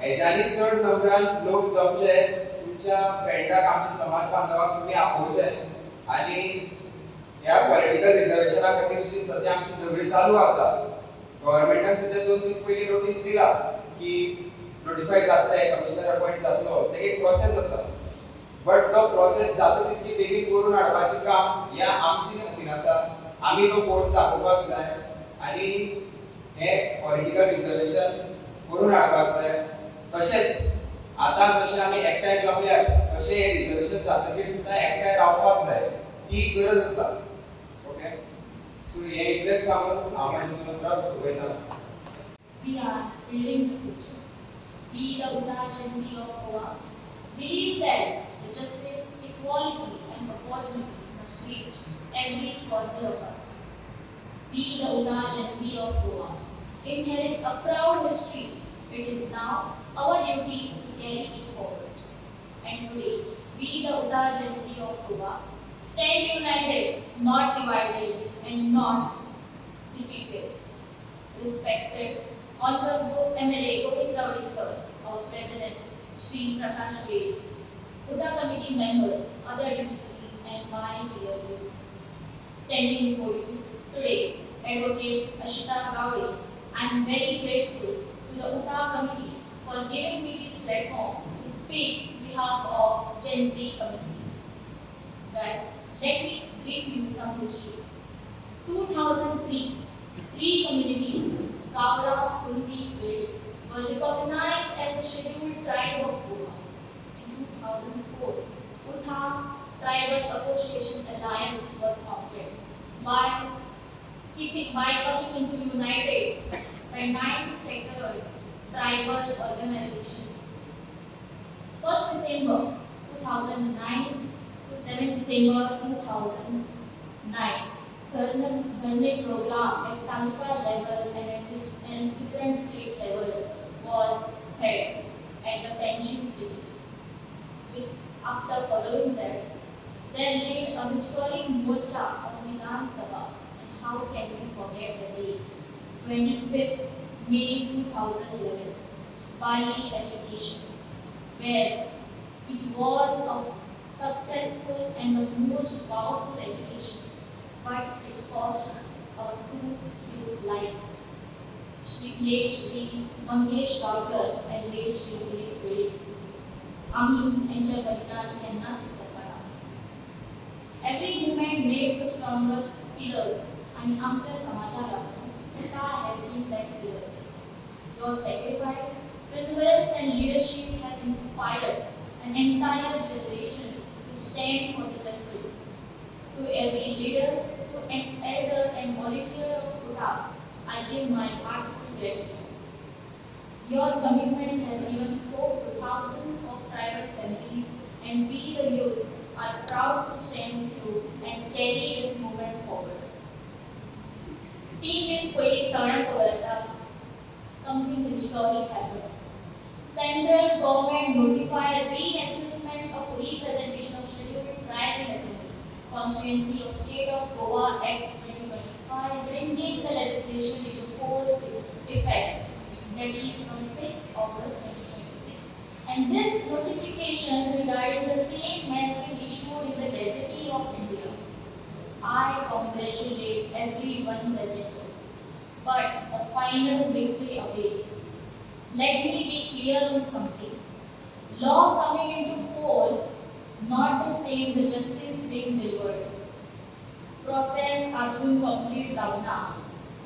हेज्यानी चड नंबरान लोक जमचे तुमच्या फ्रेंडाक आमच्या समाज बांधवाक तुम्ही आपोवचें आनी ह्या पॉलिटिकल रिझर्वेशना खातीर सध्या आमची झगडी चालू आसा. गव्हर्नमेंटान सध्या 2 दीस पयलीं नोटीस दिला की नोटिफाय जातले, कमिशनर अपॉइंट जातलो, तें एक प्रोसेस आसा. बट तो प्रोसेस जाता तितकी बेगीन करून हाडपाचें काम ह्या आमची हातीन आसा. आमी तो फोर्स दाखोवपाक जाय आनी हे पॉलिटिकल रिझर्वेशन करून हाडपाक जाय. तशेंच आतां जशें आमी एकठांय जमल्यात तशें हे रिझर्वेशन जातकीर सुद्दां एकठांय रावपाक जाय, ती गरज आसा. ओके, सो हे इतलेंच सांगून हांव म्हाजें उलोवप सोंपयता. We are building the future. We, the Uda Gen Z of Goa, believe that the justice, equality, and opportunity must reach every corner of us. We, the Uda Gen Z of Goa, inherit a proud history. It is now our duty to carry it forward. And today, we, the Uda Gen Z of Goa, stand united, not divided, and not defeated. Respected Honorable MLA Govind Gowdy sir, our President Shri Prakash Ved, Uda Committee members, other dignitaries, and my dear youth. Standing before you today, Advocate Ashita Gowdy, I am very grateful to the Uda Committee for giving me this platform to speak on behalf of Gen Z community. Guys, let me brief you some history. 2003, 3 communities, Gawra, Kulbi, Vedi, were recognized as the scheduled tribe of Goa. In 2004, Utha Tribal Association Alliance was founded by coming into united by 9 scattered tribal organizations. 1st December 2009 to 7th December 2009. Dharne program at Taluka level and at different state level was held at the Panjim city. After following that, there lay a historic morcha on Vidhan Sabha. And how can we forget the day 25th May 2011, Bali education, where it was a successful and the most powerful education. But it cost our 2 youth life. Late Shri Mangesh Gowder and late Shri Dilip Vedi. आम्ही यांच्या बलिदान यांना विसरणार. Every movement makes the strongest pillar आणि आमच्या समाजाला Uda has been that pillar. Your sacrifice, perseverance and leadership have inspired an entire generation to stand for the justice. To every leader, to an elder and volunteer of Uda, I give my heartfelt gratitude. Your commitment has given hope to thousands of tribal families, and we, the youth, are proud to stand with you and carry this movement forward. Team is quite something historic happened. Central government notified readjustment of representation of scheduled tribes in Assembly. Constituency of State of Goa Act 2025, bringing the legislation into force effect, that is from 6th August 2026. And this notification regarding the same has been issued in the Gazette of India. I congratulate everyone present here, but the final victory awaits. Let me be clear on something. Law coming into force, not the same the justice being delivered. Process अजून complete जाऊना.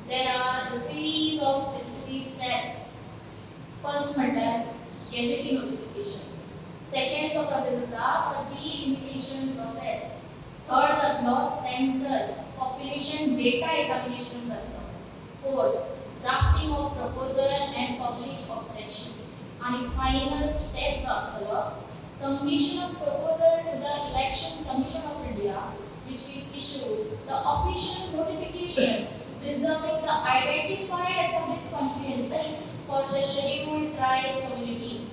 There are a series of statutory steps. First म्हटलं Gazette notification. Second जो process आहे de-invitation process. Third the law census, population data examination करतो. Fourth, drafting of proposal and public objection. And final steps असतो submission of proposal to the Election Commission of India, which will issue the official notification reserving the identified established constituency for the scheduled tribe community.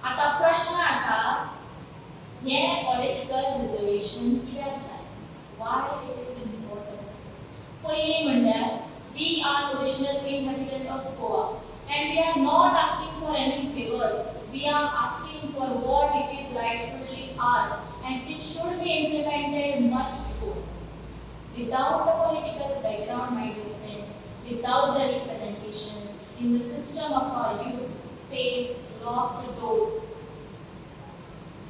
आता प्रश्न असा, हे political reservation कित्याक जाय? Why it is important? पयली म्हणल्यार we are original inhabitant of Goa and we are not asking for any favors. We are asking ours and it should be implemented much before. Without the political background, my dear friends, without the representation in the system of our youth, faced locked doors.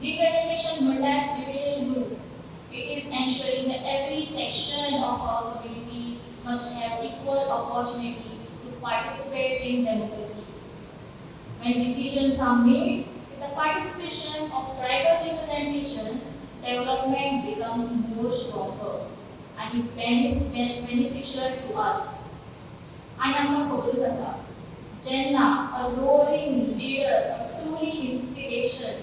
Representation म्हणल्यार privilege न्हू. It is ensuring that every section of our community must have equal opportunity to participate in democracy. When decisions are made with the participation of tribal representation, development becomes more stronger and beneficial to us. And आमकां खबरूच आसा, जेन्ना a roaring leader, a truly inspiration,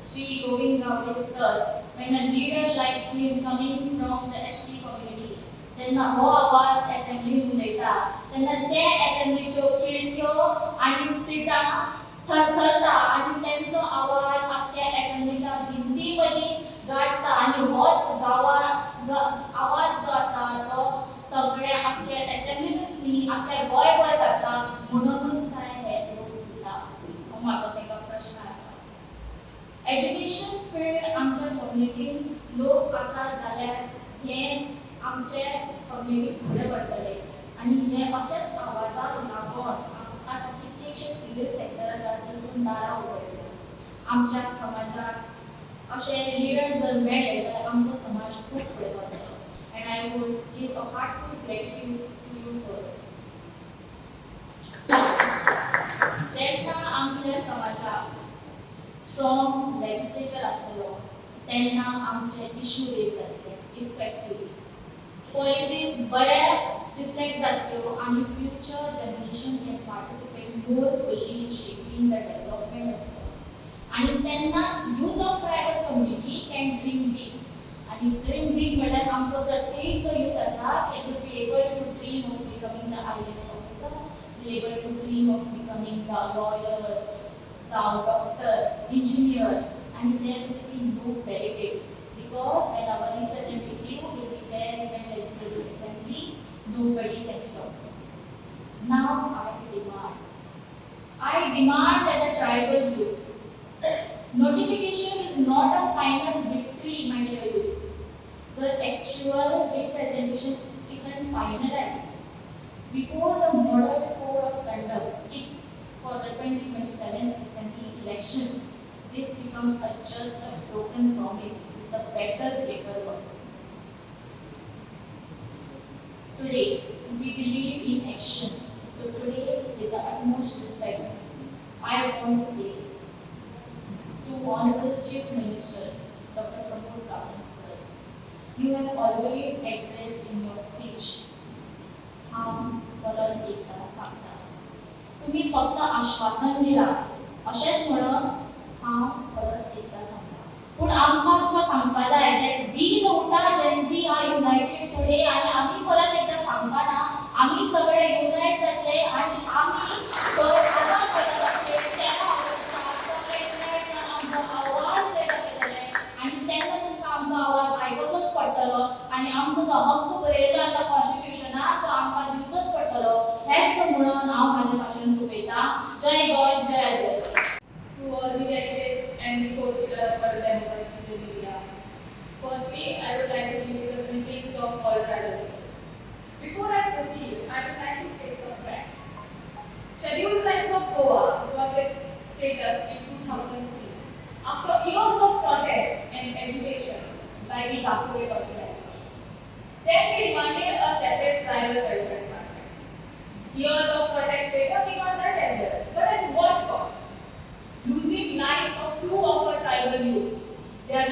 Sri Govind Gowde sir, when a leader like him coming from the ST community, जेन्ना हो आवाज असेंब्लीन उलयता, तेन्ना ते असेंब्लीच्यो खिडक्यो आनी सिटां थरथरता आनी तेंचो आवाज आख्ख्या असेंब्लीच्या भिंती मदीं गाजता आनी होच आवाज जो आसा तो सगळ्या आख्ख्या असेंब्लीनूच न्ही आख्ख्या गोंयभर गाजता म्हणून काय हे लोक उलयता हो म्हाजो तेका प्रश्न आसा. एज्युकेशन फील्ड आमच्या कम्युनिटीन लोक आसात जाल्यार हे आमचे कम्युनिटी फुडें व्हरतले आनी हे अशेच आवाजाक लागून आतां कितलेशे सिव्हिल सेक्टर आसात तितून दारां उगडल्या. आमच्या समाजाक अशे लिडर जर मेळ्ळे जाल्यार आमचो समाज खूब फुडें वतलो. And I would give a heartful gratitude to you sir. जेन्ना आमच्या समाजाक स्ट्रॉंग लेजिस्लेचर आसतलो तेन्ना आमचे इश्यू रेज जातले इफेक्टिवली. पॉलिसीज बऱ्या रिफ्लेक्ट जातल्यो आनी future generation can participate more fully in shaping the development of Goa. आनी तेन्नाच youth of tribal community can dream big. आनी ड्रीम बीग म्हळ्यार आमचो प्रत्येक जो यूथ आसा it will be able to dream of becoming the IAS officer, will able to dream of becoming the lawyer, doctor, engineer, and there will be no barricade because when our representative will be there in the legislative assembly, nobody can stop us. Now I demand as a tribal youth, notification is not a final victory, my dear youth. The actual representation isn't finalized. Before the model code of conduct kicks for the 2027 assembly election, this becomes just a broken promise with a better paperwork. Today, we believe in action. So today, with the utmost respect, I want to say this to Honorable Chief Minister, Dr. Pramod Sawant sir. You have always addressed in your speech how परत एकदा सांगता. तुम्ही फक्त आश्वासन दिला अशेंच म्हणून हांव परत एकदा सांगता. पूण आमकां तुका सांगपा जाय दॅट वी नोटा जेन्सी आर युनायटेड टुडे आनी आमी परत एकदा सांगपाना आमी सगळे युनायट जातले आनी आमी आदान प्रदानाचेर 13 ऑगस्टाक सगळे युनायट जावन आमचो आवाज तेका केलेले आनी तेन्ना तुमकां आमचो आवाज आयकुचोच पडटलो आनी आमचो जो हक्क बरयल्लो आसा कॉन्स्टिट्यूशनाक तो आमकां दिवचोच पडटलो. हेच म्हणून हांव म्हाजें भाशण सोंपयता. जय गोंय, जय आदिवासी. To all the delegates and the co-pillar for democracy in India. Firstly, I would like to give you the greetings of all tribals. Before I proceed, I would like to state some facts. Scheduled Tribes of Goa got its status in 2003 after years of protest and agitation by the Gakure organization. Then we demanded a separate tribal welfare department. Years of protest later, we got that as well. But at what cost? Losing lives of 2 of our tribal youths. Their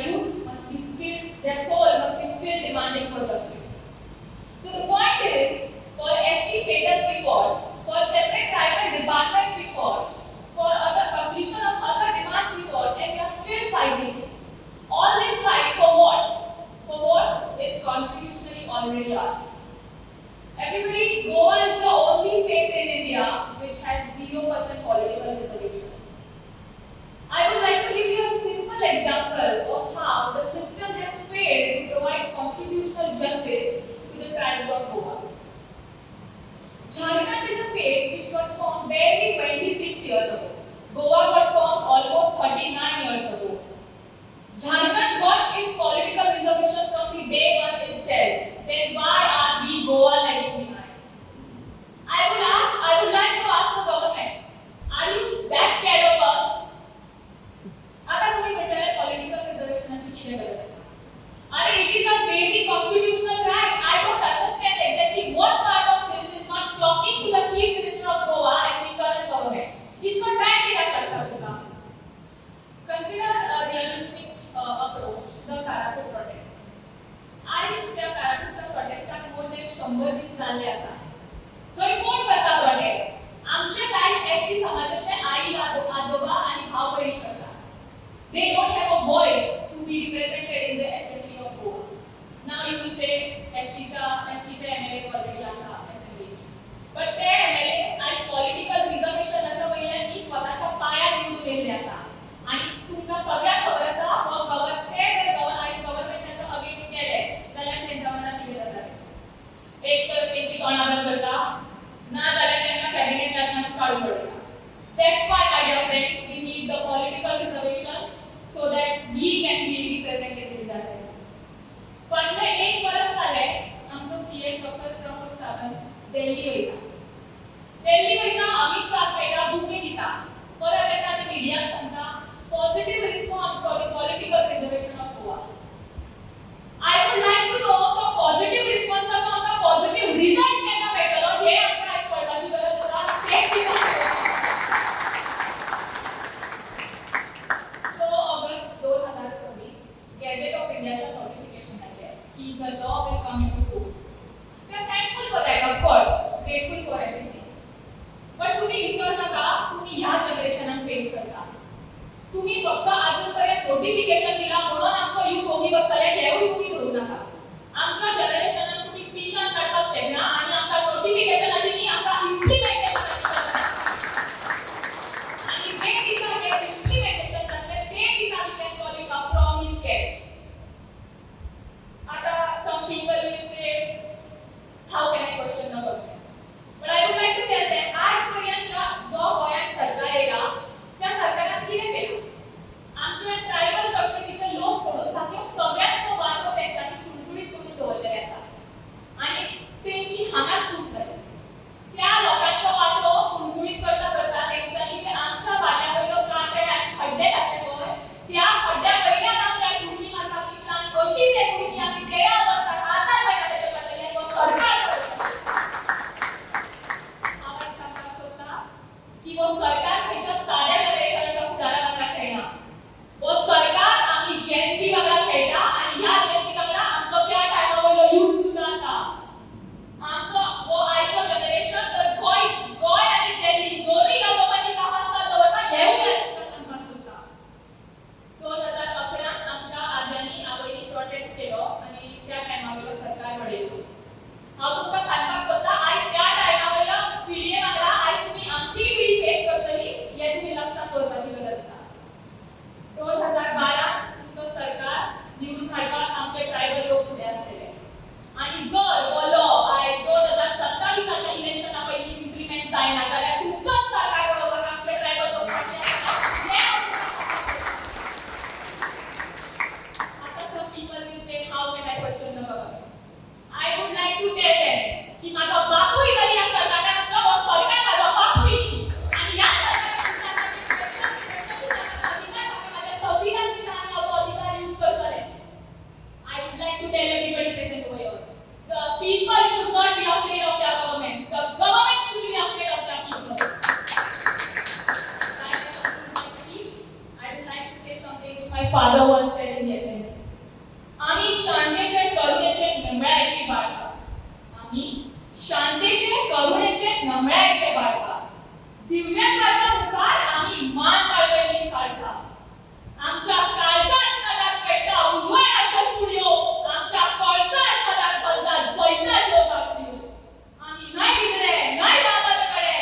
soul must be still demanding for justice. So the point is, for ST status we fought, for separate tribal department we fought, for other completion of other demands we fought, and we are still fighting. All this fight for what? For what is constitutionally already ours. Everybody, Goa is the only state in India which has 0% political reservation. I would like to give you a simple example of how the got its political reservation from the day one itself, then why are we Goa lagging behind? I would like to ask the government, are you that scared of us? आता तुम्ही म्हणताय political reservation ची किती गरज आहे? अरे, it is a basic constitutional right. I don't understand exactly what part of this is not talking to the Chief Minister of Goa and the current government. इथं काय केलं करतात तुला? Consider a realistic approach, the Karakoram protest. आज त्या Karakoramच्या protestला more than 100 दिवस झाले असतात. थंय कोण करता protest? आमचे काही एसटी समाजाचे आई आजोबा आणि भाऊ बहिणी करतात. They don't have a voice to be represented in the assembly of Goa. Now you will say ST MLA already asa assembly. But ते MLA as political reservation अशा महिलांनी स्वतःच्या पायात निवडून गेले असा. आणि तुमका सगळ्या खबर असा गव्हर्नमेंटच्या अगेन्स्ट केले जाल्यार त्यांच्या मनात किती जातात. एक तर त्यांची तोंडा बंद करता, ना जाल्यार त्यांना कॅबिनेटांतल्यान काढून उडयता. That's why, my dear friends, we need the political reservation so that we can be represented in the assembly. पण एक वर्ष झाले आमचं सीएम डॉक्टर प्रमोद सावंत दिल्ली वयता अमित शाह पेटा बुके दिता परत येता आनी मिडियाक सांगता positive response for the political reservation of Goa. I would like to know तो पॉझिटिव्ह रिस्पॉन्साचो आमकां पॉझिटिव्ह रिझल्ट केन्ना मेळटलो हे आमकां आज कळपाची गरज आसा. तेच दिता. Gazette of India's notification that the law will come into force. We are thankful for that, of course, grateful for everything. But तुम्ही विसरू नका, तुम्ही ह्या जनरेशनात फेस करता. तुम्ही फक्त अजूनपर्यंत नोटिफिकेशन दिला म्हणून आमचं युथ होगी बसताले हेवूय तुम्ही करू नका. आमच्या जनरेशनात तुम्ही पिशान काढपाक शकना आणि आमच्या नोटिफिकेशनाची नी आमका इम्प्लिमेंटेशन आणि जे दिसा हे इम्प्लिमेंटेशन जातले ते दिसा we can call it a promise केट. Some people will say, how can I question the government? But I would like to tell them, आजपर्यंतच्या जो गोंयात सरकार येला, त्या सरकारान कितें केलं? आमच्या ट्रायबल कम्युनिटीचे लोक सोडून बाकी सगळ्यांचो वाटो तेंच्यांनी सुळसुळीत करून दवरलेले आसा. आणि तेंची हांगाच चूक जाली. त्या लोकांचो वाटो सुळसुळीत करता करता तेंच्यांनी जे आमच्या वाट्या वयलो कांटे आनी खड्डे घातले पळय, त्या खड्ड्या वयल्यान आमी आयज उडकी मारपाक शिकला आनी अशीच एक उडकी आमी देरा बसतात आजार महिन्याचे पडलेले व सरकार आवाज सांगपाक सोदता की वो सरकार खंयच्या साद्या जनरेशनाच्या फुडारा वांगडा खेळना. वो सरकार आमी जेन्सी वांगडा खेळटा आनी ह्या जेन्सी वांगडा आमचो त्या टायमा वयलो यूथ सुद्दां आसा. आमचो वो आयचो जनरेशन तर गोंय आनी दिल्ली दोनूय गाजोवपाची कापासता दवरता हेवूय तुमकां सांगपाक सोदता. 2011 आमच्या आज्यांनी आवयनी प्रोटेस्ट केलो आनी त्या टायमा वयलो सरकार पडयलो. हांव तुमकां सांगपाक सोदता आयज त्या टायमा वयलो पिडये वांगडा आयज तुमी आमची पिढी फेस करतली हें तुमी लक्षात दवरपाची गरज आसा. 2012 तुमचो सरकार निवडून हाडपाक आमचे ट्रायबल लोक फुडें आसलेले आनी जर हो लॉ आयज 2027च्या इलेक्शना पयलीं इम्प्लिमेंट जायना जाल्यार तुमचोच सरकार पडोवपाक आमचे ट्रायबल लोक फाटीं आसतात. Some people will say, how can I question the government? I would like to tell them की माझा बापूही जरी या सरकारात असला व सरकार माझा बापूही आणि या I would like to tell everybody present over here, the people should not be afraid of their governments. The government should be afraid of their people. I would like to say something which my father once said in the assembly. आम्ही शांतेचे करुणेचे नमळायचे बाळगा. आम्ही शांतेचे करुणेचे नमळायचे बाळगा. दिव्यत्वाच्या मुखार आम्ही मान बाळगलेली सारखा. आमच्या काळजात सदाच पेटता उजवाडाच्या फुडयो. आमच्या कळसात सदाच बलता जैता ज्योता फुडयो. आम्ही नाही भिजले, नाही बाबतकडे.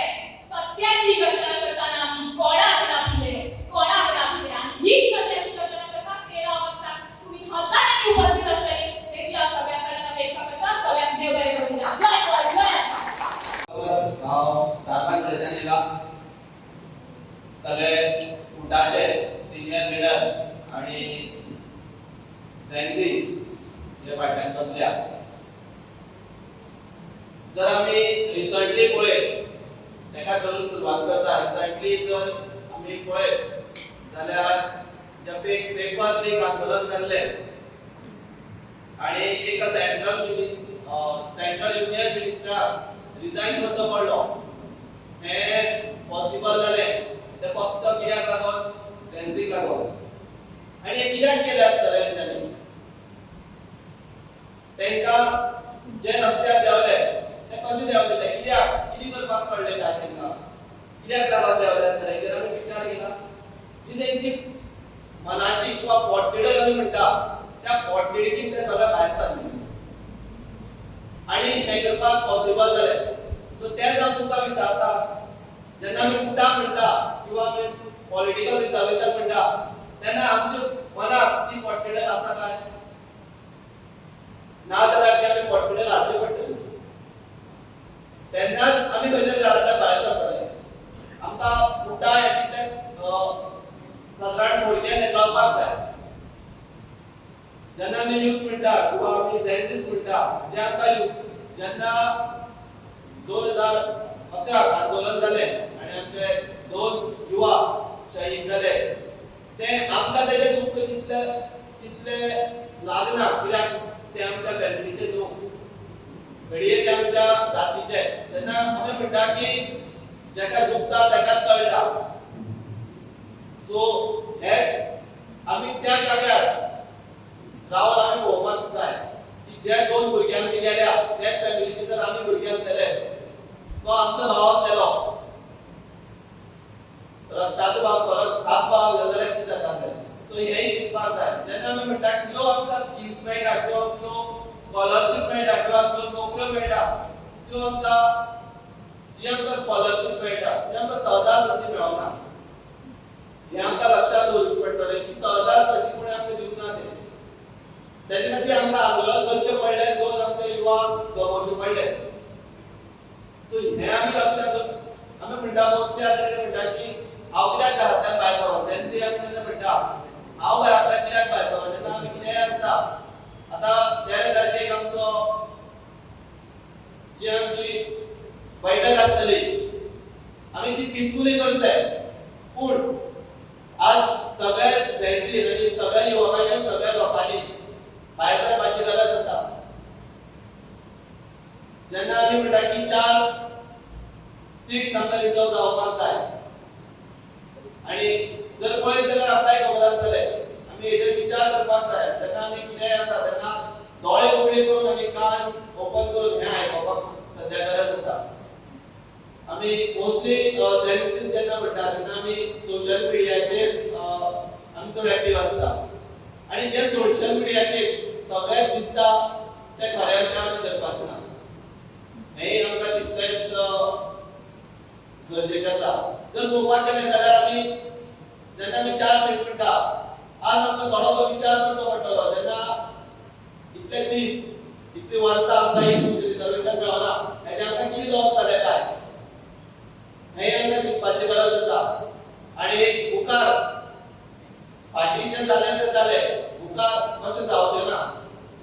सत्याची घोषणा करताना आम्ही कोणाक राखले आणि हीच सत्याची घोषणा करता 13 वाजता तुम्ही हजारांनी उपस्थित असताना त्याची सगळ्यांकडे अपेक्षा करता. सगळ्यांना देव बरे करू द्या. जय जय. हांव धारबांद प्रजानेला सगळे फुडाचे सिनियर लिडर आणि झेंझीस जे फाटल्यान बसल्या. जर आमी रिसंटली पळयत तेका धरून सुरवात करता, रिसंटली जर आमी पळयत जाल्यार जे पेपर लीक आंदोलन जाल्लें आणि एका सेंट्रल युनियन मिनिस्टराक रिजाइन करचो पडलो, हे पॉसिबल जालें ते फक्त कित्याक लागून झेंझीक लागून. आणि हे कित्याक केलें आसतलें तांणी? तांकां जे रस्त्यार देंवले ते कशे देंवले, ते कित्याक कितें करपाक पडलें काय तांकां, कित्याक लागून देंवले आसतले हेचेर आमी विचार केला? जी तेंची मनाची किंवा पोटतिडक आमी म्हणटा त्या पोटतिडकीन ते सगळे भायर सरले आणि हें करपाक पॉसिबल जालें. सो तेच हांव तुका विचारता, जेन्ना आमी कुटा म्हणटा किंवा आमी पॉलिटिकल रिजर्वेशन म्हणटा तेन्ना आमच्या मनाक ती पोटतिडक आसा काय? ना जाल्यार ती आमी पोटतिडक हाडची पडटली. तेन्नाच आमी खंयतरी घरांतल्यान भायर सरतले. आमकां कुटा हेतूंतले सादारण भुरग्यांक कळपाक जाय. जेन्ना आमी यूथ म्हणटा किंवा आमी झेंझीस म्हणटा, जे आमकां जेन्ना 2011 आंदोलन जालें आणि आमचे 2 युवा शहीद जाले, ते आमकां तेजे दुख तितले लागना, कित्याक ते आमच्या फॅमिलीचे लोक, घडये ते आमच्या जातीचे. तेन्ना आमी म्हणटा की जेका दुखता तेकाच कळटा. सो हे आमी त्या जाग्यार रावन आमी पळोवपाक जाय की जे 2 भुरगे आमचे गेल्या त्याच फॅमिलीचे जर आमी भुरगे आसलेले, तो आमचो भाव आसलेलो, रक्ताचो भाव खरोच खास भाव जाल्यार कितें जातालें. सो हेय चिंतपाक जाय. जेन्ना आमी म्हणटा ज्यो आमकां स्किम्स मेळटा, ज्यो आमकां स्कॉलरशीप मेळटा किंवा आमकां नोकऱ्यो मेळटा, त्यो आमकां जी आमकां स्कॉलरशीप मेळटा ती आमकां सहजासहजी मेळना. हे आमकां लक्षात दवरचें पडटलें की सहजासहजी कोणी आमकां दिवंक ना ते. तेजे खातीर आमकां आंदोलन करचें पडलें, 2 आमचे युवा दमोवचे पडले. सो हे आमी लक्षात आमी म्हणटा मोस्टली आतां कितें म्हणटा की हांव कित्याक घरांतल्यान भायर सरप, जेन्ना आमी तेन्ना म्हणटा हांव घरांतल्यान कित्याक भायर सरप, जेन्ना आमी कितेंय आसता. आतां 13 तारखेक आमचो जी आमची बैठक आसतली आमी ती पिसफुली करतले, पूण आज सगळे झेंझी आनी सगळ्या युवकांनी सगळ्या लोकांनी भायर सरपाची गरज आसा. जेन्ना आमी म्हणटा की 4 सीट्स आमकां रिजर्व जावपाक जाय आणि जर पळयत जाल्यार आपल्याक खबर आसतलें आमी हेजेर विचार करपाक जाय. जेन्ना आमी कितेंय आसा तेन्ना दोळे उगडे करून आनी कान ओपन करून हें आयकपाक सद्या गरज आसा. आमी मोस्टली झेंझीस जेन्ना म्हणटा तेन्ना आमी सोशल मिडियाचेर आमी चड एक्टिव्ह आसता आणि जे सोशल मिडियाचेर सगळ्याक दिसता ते खरें अशें आमी धरपाचें ना. हेंय आमकां तितलेंच गरजेचें आसा. जर पळोवपाक गेलें जाल्यार आमी जेन्ना आमी 4 सीट म्हणटा, आज आमकां थोडोसो विचार करचो पडटलो. जेन्ना इतले दीस इतली वर्सां आमकां रिजर्वेशन मेळना, हेजे आमकां कितें लॉस जालें काय हें आमकां चिंतपाची गरज आसा. आणि मुखार फाटीं जें जालें तें जालें, मुखार अशें जावचें ना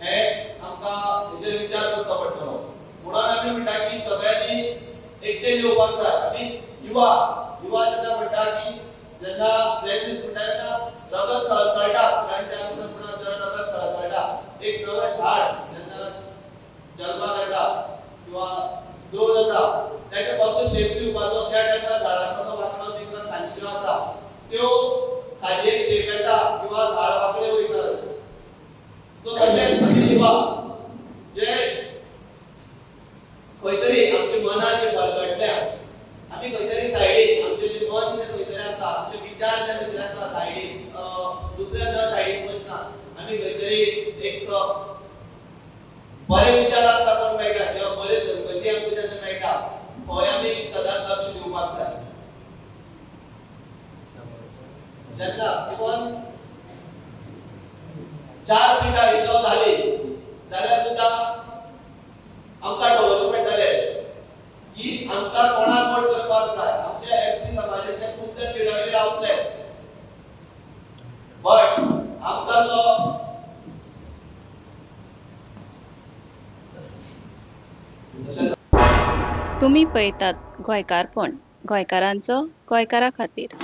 हें आमकां हेजेर विचार करचो पडटलो. म्हणून आमी म्हणटा की सगळ्यांनी एकटेन येवपाक जाय. आमी युवा जेन्ना म्हणटा की जेन्ना झेंझीस म्हणटा तेन्ना रगत सळसळटा, सगळ्यांच्या आसतना जर रगत सळसळटा. एक नवें झाड जेन्ना जल्माक येता किंवा ग्रो जाता तेका कसो शेप दिवपाचो, त्या टायमार झाडाक कसो वांकडो किंवा खांदी ज्यो आसा त्यो खाली एक शेप येता किंवा झाड वांकडें वयता. सो तशेंच आमी युवा जे खंयतरी आमची मनां जी भरकटल्या, आमी खंयतरी सायडीक आमचें जें मन जें खंयतरी आसा, आमचे विचार जे खंयतरी आसा सायडीक दुसऱ्या न सायडीक वचना, आमी खंयतरी एक बरे विचार आमकां कोण मेळटा किंवा बरे संगती आमकां जेन्ना मेळटा खंय आमी सदांच लक्ष दिवपाक जाय. जेन्ना इवन 4 सीटां रिजर्व जाली जाल्यार सुद्दां आमकां ठरवचें पडटलें की आमकां कोणाक वोट करपाक जाय. आमचे एसटी समाजाचे खूब जण लिडरी रावतले, बट आमकां जो तुम्ही पळयतात गोंयकारपण गोंयकारांचो गोंयकारा खातीर.